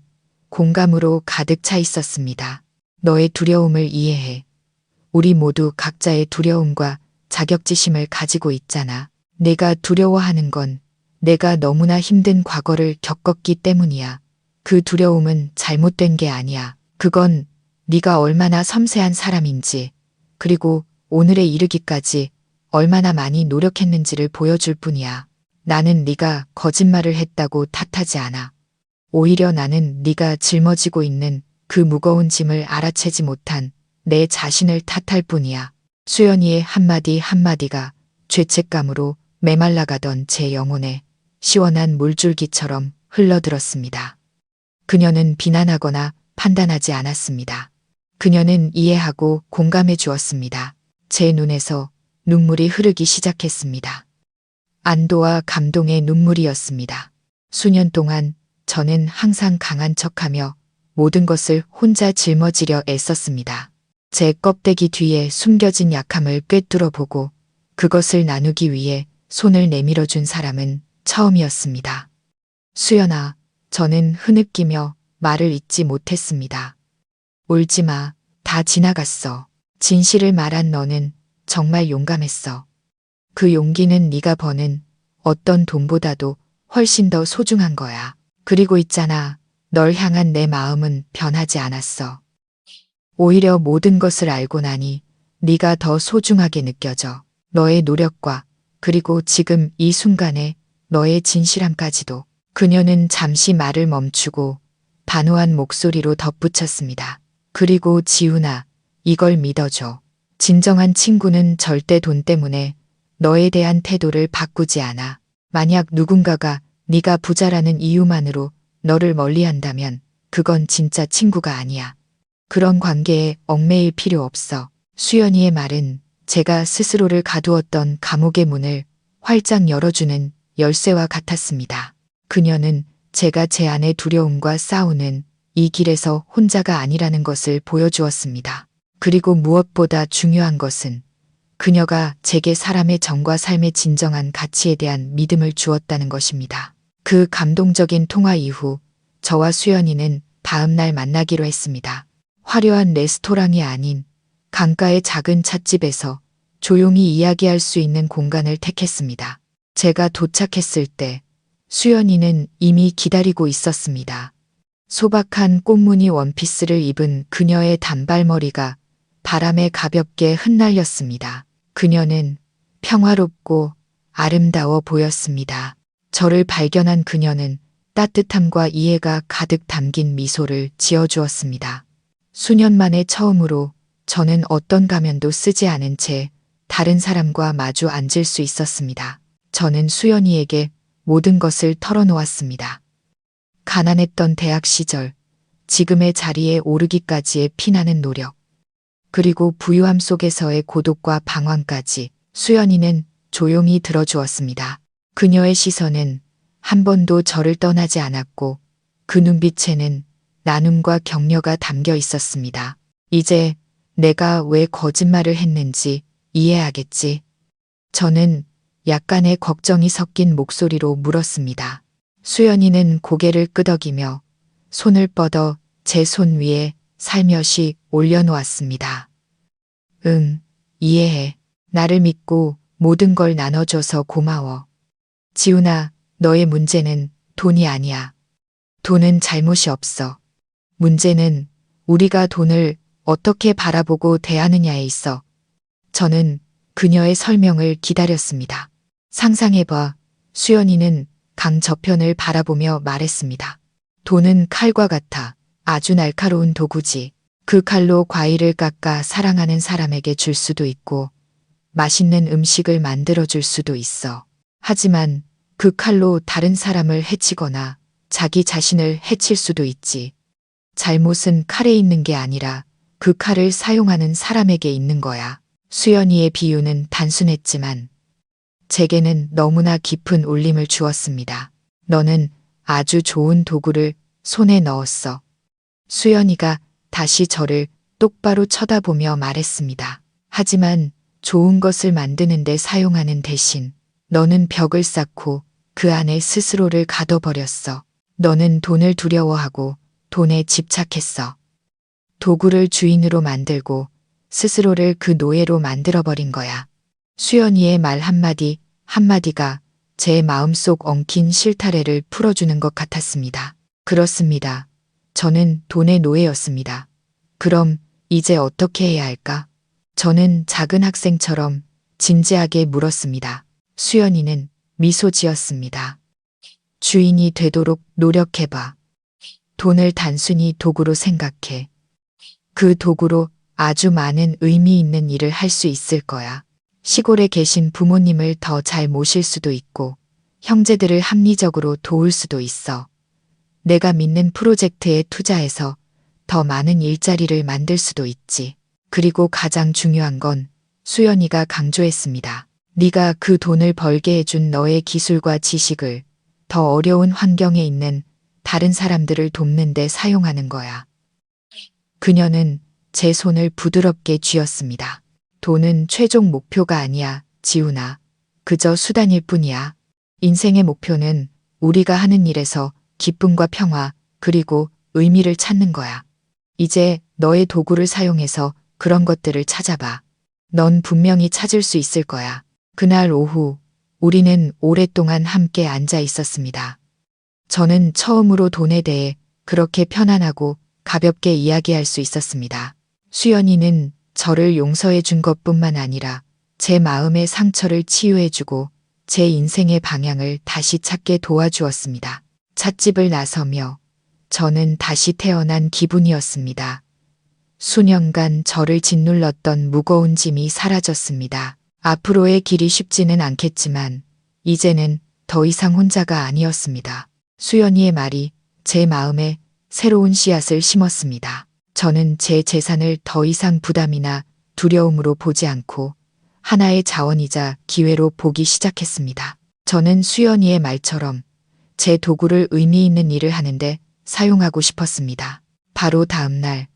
공감으로 가득 차 있었습니다. 너의 두려움을 이해해. 우리 모두 각자의 두려움과 자격지심을 가지고 있잖아. 내가 두려워하는 건 내가 너무나 힘든 과거를 겪었기 때문이야. 그 두려움은 잘못된 게 아니야. 그건 네가 얼마나 섬세한 사람인지, 그리고 오늘에 이르기까지 얼마나 많이 노력했는지를 보여줄 뿐이야. 나는 네가 거짓말을 했다고 탓하지 않아. 오히려 나는 네가 짊어지고 있는 그 무거운 짐을 알아채지 못한 내 자신을 탓할 뿐이야. 수연이의 한마디 한마디가 죄책감으로 메말라가던 제 영혼에 시원한 물줄기처럼 흘러들었습니다. 그녀는 비난하거나 판단하지 않았습니다. 그녀는 이해하고 공감해 주었습니다. 제 눈에서 눈물이 흐르기 시작했습니다. 안도와 감동의 눈물이었습니다. 수년 동안 저는 항상 강한 척하며 모든 것을 혼자 짊어지려 애썼습니다. 제 껍데기 뒤에 숨겨진 약함을 꿰뚫어 보고 그것을 나누기 위해 손을 내밀어 준 사람은 처음이었습니다. 수연아, 저는 흐느끼며 말을 잇지 못했습니다. 울지 마. 다 지나갔어. 진실을 말한 너는 정말 용감했어. 그 용기는 네가 버는 어떤 돈보다도 훨씬 더 소중한 거야. 그리고 있잖아. 널 향한 내 마음은 변하지 않았어. 오히려 모든 것을 알고 나니 네가 더 소중하게 느껴져. 너의 노력과 그리고 지금 이 순간에 너의 진실함까지도. 그녀는 잠시 말을 멈추고 단호한 목소리로 덧붙였습니다. 그리고 지훈아, 이걸 믿어줘. 진정한 친구는 절대 돈 때문에 너에 대한 태도를 바꾸지 않아. 만약 누군가가 네가 부자라는 이유만으로 너를 멀리한다면 그건 진짜 친구가 아니야. 그런 관계에 얽매일 필요 없어. 수연이의 말은 제가 스스로를 가두었던 감옥의 문을 활짝 열어주는 열쇠와 같았습니다. 그녀는 제가 제 안의 두려움과 싸우는 이 길에서 혼자가 아니라는 것을 보여주었습니다. 그리고 무엇보다 중요한 것은 그녀가 제게 사람의 정과 삶의 진정한 가치에 대한 믿음을 주었다는 것입니다. 그 감동적인 통화 이후 저와 수연이는 다음 날 만나기로 했습니다. 화려한 레스토랑이 아닌 강가의 작은 찻집에서 조용히 이야기할 수 있는 공간을 택했습니다. 제가 도착했을 때 수연이는 이미 기다리고 있었습니다. 소박한 꽃무늬 원피스를 입은 그녀의 단발머리가 바람에 가볍게 흩날렸습니다. 그녀는 평화롭고 아름다워 보였습니다. 저를 발견한 그녀는 따뜻함과 이해가 가득 담긴 미소를 지어주었습니다. 수년 만에 처음으로 저는 어떤 가면도 쓰지 않은 채 다른 사람과 마주 앉을 수 있었습니다. 저는 수연이에게 모든 것을 털어놓았습니다. 가난했던 대학 시절, 지금의 자리에 오르기까지의 피나는 노력, 그리고 부유함 속에서의 고독과 방황까지. 수연이는 조용히 들어주었습니다. 그녀의 시선은 한 번도 저를 떠나지 않았고 그 눈빛에는 나눔과 격려가 담겨 있었습니다. 이제 내가 왜 거짓말을 했는지 이해하겠지. 저는 약간의 걱정이 섞인 목소리로 물었습니다. 수연이는 고개를 끄덕이며 손을 뻗어 제 손 위에 살며시 올려놓았습니다. 응, 이해해. 나를 믿고 모든 걸 나눠줘서 고마워. 지훈아, 너의 문제는 돈이 아니야. 돈은 잘못이 없어. 문제는 우리가 돈을 어떻게 바라보고 대하느냐에 있어. 저는 그녀의 설명을 기다렸습니다. 상상해봐. 수연이는 강 저편을 바라보며 말했습니다. 돈은 칼과 같아. 아주 날카로운 도구지. 그 칼로 과일을 깎아 사랑하는 사람에게 줄 수도 있고 맛있는 음식을 만들어 줄 수도 있어. 하지만 그 칼로 다른 사람을 해치거나 자기 자신을 해칠 수도 있지. 잘못은 칼에 있는 게 아니라 그 칼을 사용하는 사람에게 있는 거야. 수연이의 비유는 단순했지만 제게는 너무나 깊은 울림을 주었습니다. 너는 아주 좋은 도구를 손에 넣었어. 수연이가 다시 저를 똑바로 쳐다보며 말했습니다. 하지만 좋은 것을 만드는데 사용하는 대신 너는 벽을 쌓고 그 안에 스스로를 가둬버렸어. 너는 돈을 두려워하고 돈에 집착했어. 도구를 주인으로 만들고 스스로를 그 노예로 만들어버린 거야. 수연이의 말 한마디 한마디가 제 마음속 엉킨 실타래를 풀어주는 것 같았습니다. 그렇습니다. 저는 돈의 노예였습니다. 그럼 이제 어떻게 해야 할까? 저는 작은 학생처럼 진지하게 물었습니다. 수연이는 미소 지었습니다. 주인이 되도록 노력해봐. 돈을 단순히 도구로 생각해. 그 도구로 아주 많은 의미 있는 일을 할 수 있을 거야. 시골에 계신 부모님을 더 잘 모실 수도 있고, 형제들을 합리적으로 도울 수도 있어. 내가 믿는 프로젝트에 투자해서 더 많은 일자리를 만들 수도 있지. 그리고 가장 중요한 건 수연이가 강조했습니다. 네가 그 돈을 벌게 해준 너의 기술과 지식을 더 어려운 환경에 있는 다른 사람들을 돕는 데 사용하는 거야. 그녀는 제 손을 부드럽게 쥐었습니다. 돈은 최종 목표가 아니야, 지훈아. 그저 수단일 뿐이야. 인생의 목표는 우리가 하는 일에서 기쁨과 평화, 그리고 의미를 찾는 거야. 이제 너의 도구를 사용해서 그런 것들을 찾아봐. 넌 분명히 찾을 수 있을 거야. 그날 오후 우리는 오랫동안 함께 앉아 있었습니다. 저는 처음으로 돈에 대해 그렇게 편안하고 가볍게 이야기할 수 있었습니다. 수연이는 저를 용서해 준 것뿐만 아니라 제 마음의 상처를 치유해 주고 제 인생의 방향을 다시 찾게 도와주었습니다. 찻집을 나서며 저는 다시 태어난 기분이었습니다. 수년간 저를 짓눌렀던 무거운 짐이 사라졌습니다. 앞으로의 길이 쉽지는 않겠지만 이제는 더 이상 혼자가 아니었습니다. 수연이의 말이 제 마음에 새로운 씨앗을 심었습니다. 저는 제 재산을 더 이상 부담이나 두려움으로 보지 않고 하나의 자원이자 기회로 보기 시작했습니다. 저는 수연이의 말처럼 제 도구를 의미 있는 일을 하는데 사용하고 싶었습니다. 바로 다음 날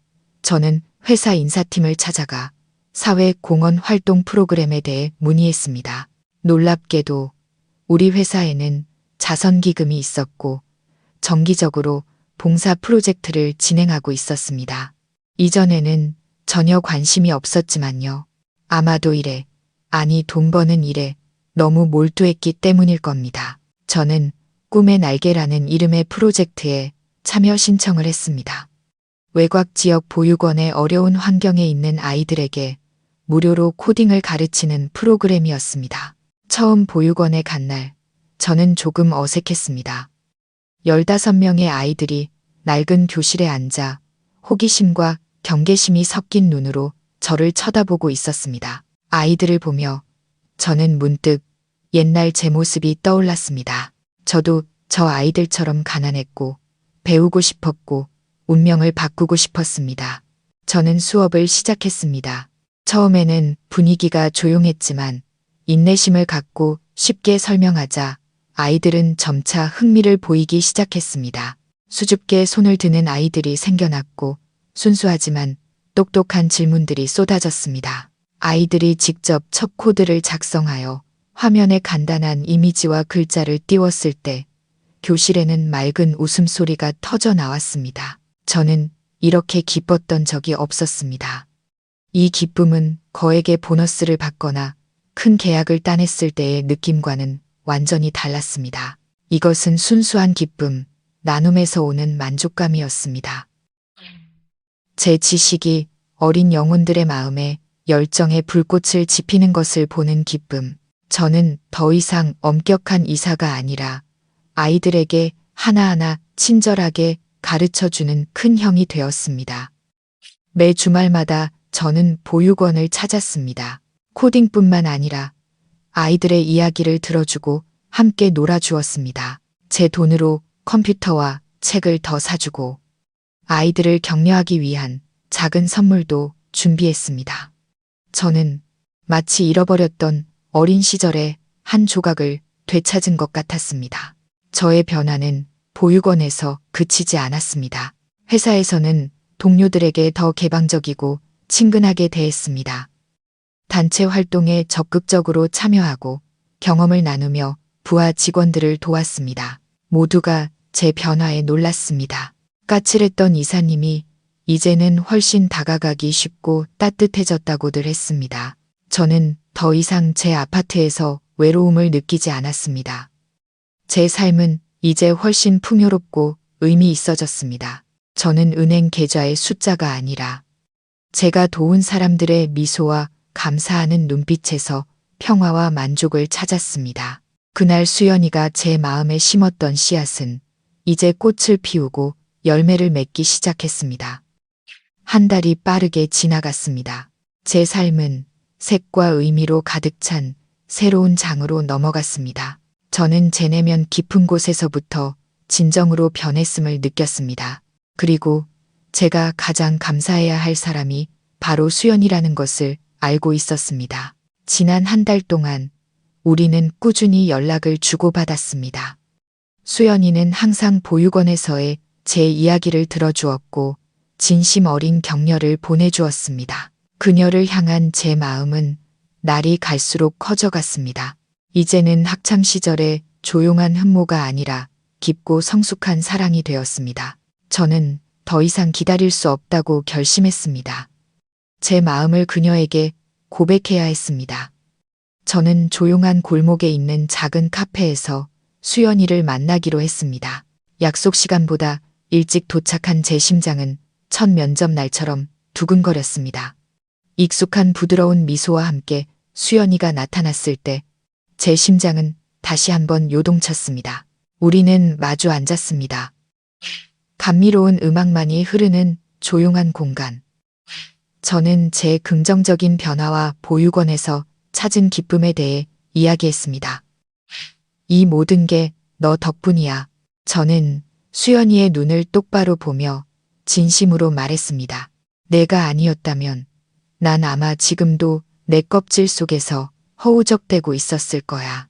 저는 회사 인사팀을 찾아가 사회 공헌 활동 프로그램에 대해 문의했습니다. 놀랍게도 우리 회사에는 자선기금이 있었고 정기적으로 봉사 프로젝트를 진행하고 있었습니다. 이전에는 전혀 관심이 없었지만요. 아마도 일에, 아니 돈 버는 일에 너무 몰두했기 때문일 겁니다. 저는 꿈의 날개라는 이름의 프로젝트에 참여 신청을 했습니다. 외곽 지역 보육원의 어려운 환경에 있는 아이들에게 무료로 코딩을 가르치는 프로그램이었습니다. 처음 보육원에 간 날, 저는 조금 어색했습니다. 15명의 아이들이 낡은 교실에 앉아 호기심과 경계심이 섞인 눈으로 저를 쳐다보고 있었습니다. 아이들을 보며 저는 문득 옛날 제 모습이 떠올랐습니다. 저도 저 아이들처럼 가난했고 배우고 싶었고 운명을 바꾸고 싶었습니다. 저는 수업을 시작했습니다. 처음에는 분위기가 조용했지만 인내심을 갖고 쉽게 설명하자 아이들은 점차 흥미를 보이기 시작했습니다. 수줍게 손을 드는 아이들이 생겨났고 순수하지만 똑똑한 질문들이 쏟아졌습니다. 아이들이 직접 첫 코드를 작성하여 화면에 간단한 이미지와 글자를 띄웠을 때 교실에는 맑은 웃음소리가 터져 나왔습니다. 저는 이렇게 기뻤던 적이 없었습니다. 이 기쁨은 거액의 보너스를 받거나 큰 계약을 따냈을 때의 느낌과는 완전히 달랐습니다. 이것은 순수한 기쁨, 나눔에서 오는 만족감이었습니다. 제 지식이 어린 영혼들의 마음에 열정의 불꽃을 지피는 것을 보는 기쁨. 저는 더 이상 엄격한 이사가 아니라 아이들에게 하나하나 친절하게 가르쳐주는 큰 형이 되었습니다. 매 주말마다 저는 보육원을 찾았습니다. 코딩뿐만 아니라 아이들의 이야기를 들어주고 함께 놀아주었습니다. 제 돈으로 컴퓨터와 책을 더 사주고 아이들을 격려하기 위한 작은 선물도 준비했습니다. 저는 마치 잃어버렸던 어린 시절의 한 조각을 되찾은 것 같았습니다. 저의 변화는 보육원에서 그치지 않았습니다. 회사에서는 동료들에게 더 개방적이고 친근하게 대했습니다. 단체 활동에 적극적으로 참여하고 경험을 나누며 부하 직원들을 도왔습니다. 모두가 제 변화에 놀랐습니다. 까칠했던 이사님이 이제는 훨씬 다가가기 쉽고 따뜻해졌다고들 했습니다. 저는 더 이상 제 아파트에서 외로움을 느끼지 않았습니다. 제 삶은 이제 훨씬 풍요롭고 의미 있어졌습니다. 저는 은행 계좌의 숫자가 아니라 제가 도운 사람들의 미소와 감사하는 눈빛에서 평화와 만족을 찾았습니다. 그날 수연이가 제 마음에 심었던 씨앗은 이제 꽃을 피우고 열매를 맺기 시작했습니다. 한 달이 빠르게 지나갔습니다. 제 삶은 색과 의미로 가득 찬 새로운 장으로 넘어갔습니다. 저는 제 내면 깊은 곳에서부터 진정으로 변했음을 느꼈습니다. 그리고 제가 가장 감사해야 할 사람이 바로 수연이라는 것을 알고 있었습니다. 지난 한 달 동안 우리는 꾸준히 연락을 주고받았습니다. 수연이는 항상 보육원에서의 제 이야기를 들어주었고 진심 어린 격려를 보내주었습니다. 그녀를 향한 제 마음은 날이 갈수록 커져갔습니다. 이제는 학창시절의 조용한 흠모가 아니라 깊고 성숙한 사랑이 되었습니다. 저는 더 이상 기다릴 수 없다고 결심했습니다. 제 마음을 그녀에게 고백해야 했습니다. 저는 조용한 골목에 있는 작은 카페에서 수연이를 만나기로 했습니다. 약속 시간보다 일찍 도착한 제 심장은 첫 면접 날처럼 두근거렸습니다. 익숙한 부드러운 미소와 함께 수연이가 나타났을 때 제 심장은 다시 한번 요동쳤습니다. 우리는 마주 앉았습니다. 감미로운 음악만이 흐르는 조용한 공간. 저는 제 긍정적인 변화와 보육원에서 찾은 기쁨에 대해 이야기했습니다. 이 모든 게 너 덕분이야. 저는 수연이의 눈을 똑바로 보며 진심으로 말했습니다. 내가 아니었다면 난 아마 지금도 내 껍질 속에서 허우적대고 있었을 거야.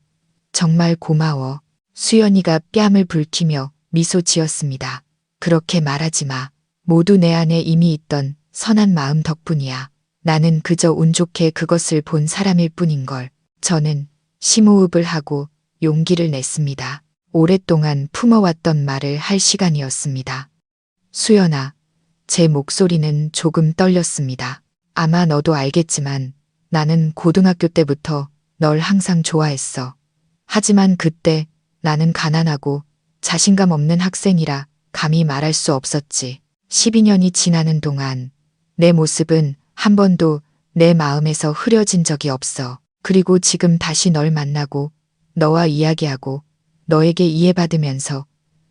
정말 고마워. 수연이가 뺨을 붉히며 미소 지었습니다. 그렇게 말하지 마. 모두 내 안에 이미 있던 선한 마음 덕분이야. 나는 그저 운 좋게 그것을 본 사람일 뿐인걸. 저는 심호흡을 하고 용기를 냈습니다. 오랫동안 품어왔던 말을 할 시간이었습니다. 수연아, 제 목소리는 조금 떨렸습니다. 아마 너도 알겠지만 나는 고등학교 때부터 널 항상 좋아했어. 하지만 그때 나는 가난하고 자신감 없는 학생이라 감히 말할 수 없었지. 12년이 지나는 동안 내 모습은 한 번도 내 마음에서 흐려진 적이 없어. 그리고 지금 다시 널 만나고 너와 이야기하고 너에게 이해받으면서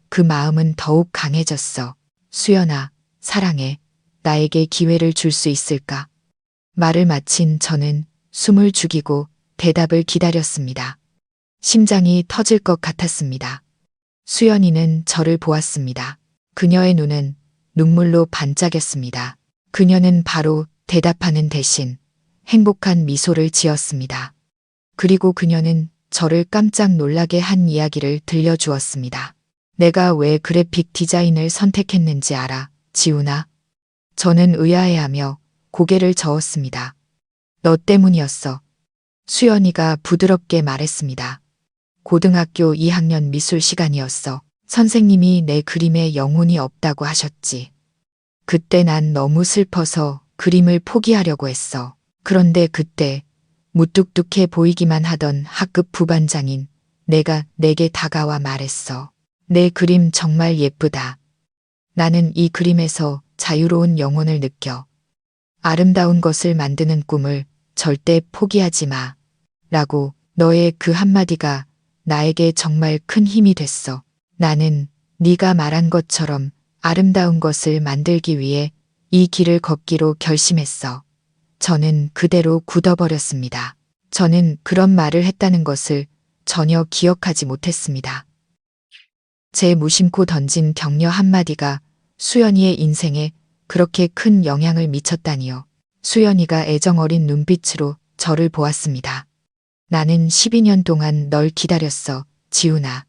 그 마음은 더욱 강해졌어. 수연아, 사랑해. 나에게 기회를 줄 수 있을까? 말을 마친 저는 숨을 죽이고 대답을 기다렸습니다. 심장이 터질 것 같았습니다. 수연이는 저를 보았습니다. 그녀의 눈은 눈물로 반짝였습니다. 그녀는 바로 대답하는 대신 행복한 미소를 지었습니다. 그리고 그녀는 저를 깜짝 놀라게 한 이야기를 들려주었습니다. 내가 왜 그래픽 디자인을 선택했는지 알아, 지훈아? 저는 의아해하며 고개를 저었습니다. 너 때문이었어. 수연이가 부드럽게 말했습니다. 고등학교 2학년 미술 시간이었어. 선생님이 내 그림에 영혼이 없다고 하셨지. 그때 난 너무 슬퍼서 그림을 포기하려고 했어. 그런데 그때 무뚝뚝해 보이기만 하던 학급 부반장인 내가 내게 다가와 말했어. 내 그림 정말 예쁘다. 나는 이 그림에서 자유로운 영혼을 느껴. 아름다운 것을 만드는 꿈을 절대 포기하지 마. 라고 너의 그 한마디가 나에게 정말 큰 힘이 됐어. 나는 네가 말한 것처럼 아름다운 것을 만들기 위해 이 길을 걷기로 결심했어. 저는 그대로 굳어버렸습니다. 저는 그런 말을 했다는 것을 전혀 기억하지 못했습니다. 제 무심코 던진 격려 한마디가 수연이의 인생에 그렇게 큰 영향을 미쳤다니요. 수연이가 애정어린 눈빛으로 저를 보았습니다. 나는 12년 동안 널 기다렸어, 지훈아.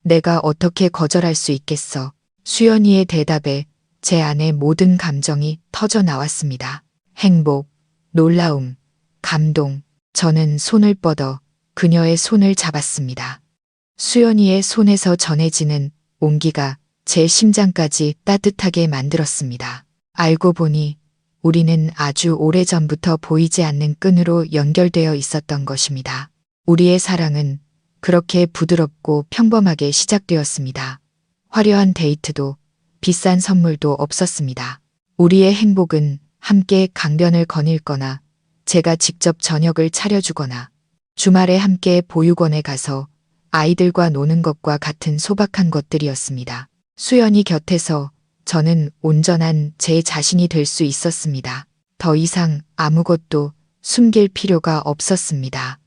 내가 어떻게 거절할 수 있겠어. 수연이의 대답에 제 안의 모든 감정이 터져 나왔습니다. 행복, 놀라움, 감동. 저는 손을 뻗어 그녀의 손을 잡았습니다. 수연이의 손에서 전해지는 온기가 제 심장까지 따뜻하게 만들었습니다. 알고 보니 우리는 아주 오래전부터 보이지 않는 끈으로 연결되어 있었던 것입니다. 우리의 사랑은 그렇게 부드럽고 평범하게 시작되었습니다. 화려한 데이트도 비싼 선물도 없었습니다. 우리의 행복은 함께 강변을 거닐거나 제가 직접 저녁을 차려주거나 주말에 함께 보육원에 가서 아이들과 노는 것과 같은 소박한 것들이었습니다. 수연이 곁에서 저는 온전한 제 자신이 될 수 있었습니다. 더 이상 아무것도 숨길 필요가 없었습니다.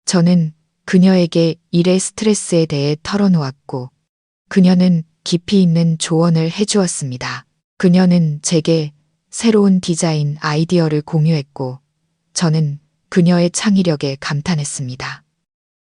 저는 그녀에게 일의 스트레스에 대해 털어놓았고 그녀는 깊이 있는 조언을 해주었습니다. 그녀는 제게 새로운 디자인 아이디어를 공유했고 저는 그녀의 창의력에 감탄했습니다.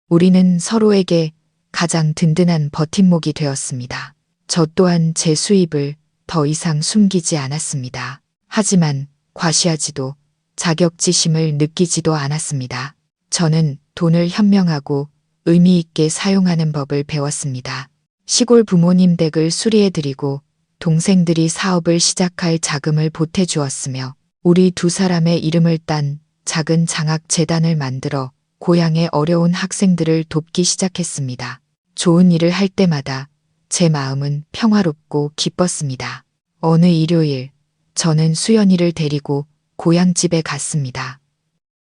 우리는 서로에게 가장 든든한 버팀목이 되었습니다. 저 또한 제 수입을 더 이상 숨기지 않았습니다. 하지만 과시하지도 자격지심을 느끼지도 않았습니다. 저는 돈을 현명하고 의미 있게 사용하는 법을 배웠습니다. 시골 부모님 댁을 수리해드리고 동생들이 사업을 시작할 자금을 보태주었으며 우리 두 사람의 이름을 딴 작은 장학 재단을 만들어 고향의 어려운 학생들을 돕기 시작했습니다. 좋은 일을 할 때마다 제 마음은 평화롭고 기뻤습니다. 어느 일요일, 저는 수연이를 데리고 고향집에 갔습니다.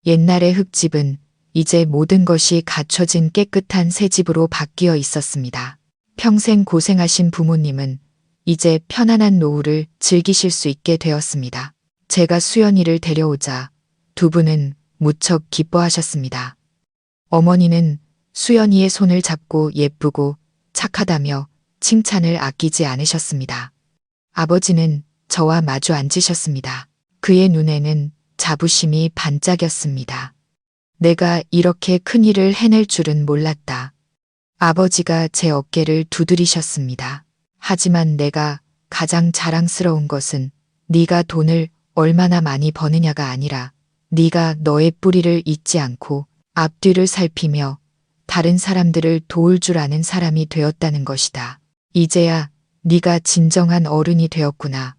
옛날의 흙집은 이제 모든 것이 갖춰진 깨끗한 새 집으로 바뀌어 있었습니다. 평생 고생하신 부모님은 이제 편안한 노후를 즐기실 수 있게 되었습니다. 제가 수연이를 데려오자 두 분은 무척 기뻐하셨습니다. 어머니는 수연이의 손을 잡고 예쁘고 착하다며 칭찬을 아끼지 않으셨습니다. 아버지는 저와 마주 앉으셨습니다. 그의 눈에는 자부심이 반짝였습니다. 내가 이렇게 큰 일을 해낼 줄은 몰랐다. 아버지가 제 어깨를 두드리셨습니다. 하지만 내가 가장 자랑스러운 것은 네가 돈을 얼마나 많이 버느냐가 아니라 네가 너의 뿌리를 잊지 않고 앞뒤를 살피며 다른 사람들을 도울 줄 아는 사람이 되었다는 것이다. 이제야 네가 진정한 어른이 되었구나.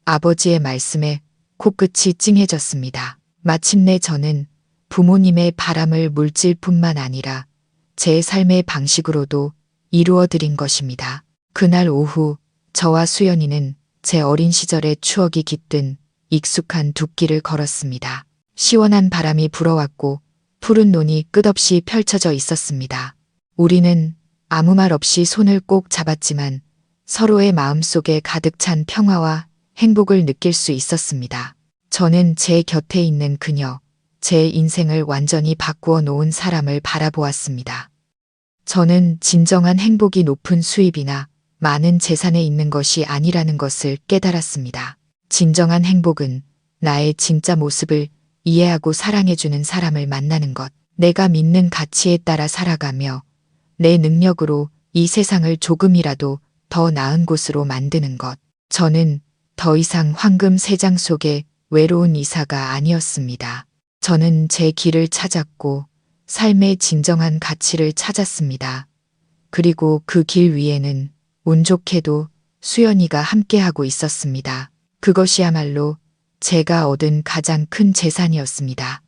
아버지의 말씀에 코끝이 찡해졌습니다. 마침내 저는 부모님의 바람을 물질 뿐만 아니라 제 삶의 방식으로도 이루어 드린 것입니다. 그날 오후 저와 수연이는 제 어린 시절의 추억이 깃든 익숙한 둑길을 걸었습니다. 시원한 바람이 불어왔고 푸른 논이 끝없이 펼쳐져 있었습니다. 우리는 아무 말 없이 손을 꼭 잡았지만 서로의 마음속에 가득 찬 평화와 행복을 느낄 수 있었습니다. 저는 제 곁에 있는 그녀, 제 인생을 완전히 바꾸어 놓은 사람을 바라보았습니다. 저는 진정한 행복이 높은 수입이나 많은 재산에 있는 것이 아니라는 것을 깨달았습니다. 진정한 행복은 나의 진짜 모습을 이해하고 사랑해주는 사람을 만나는 것, 내가 믿는 가치에 따라 살아가며 내 능력으로 이 세상을 조금이라도 더 나은 곳으로 만드는 것. 저는 더 이상 황금 세장 속의 외로운 이사가 아니었습니다. 저는 제 길을 찾았고 삶의 진정한 가치를 찾았습니다. 그리고 그 길 위에는 운 좋게도 수연이가 함께하고 있었습니다. 그것이야말로 제가 얻은 가장 큰 재산이었습니다.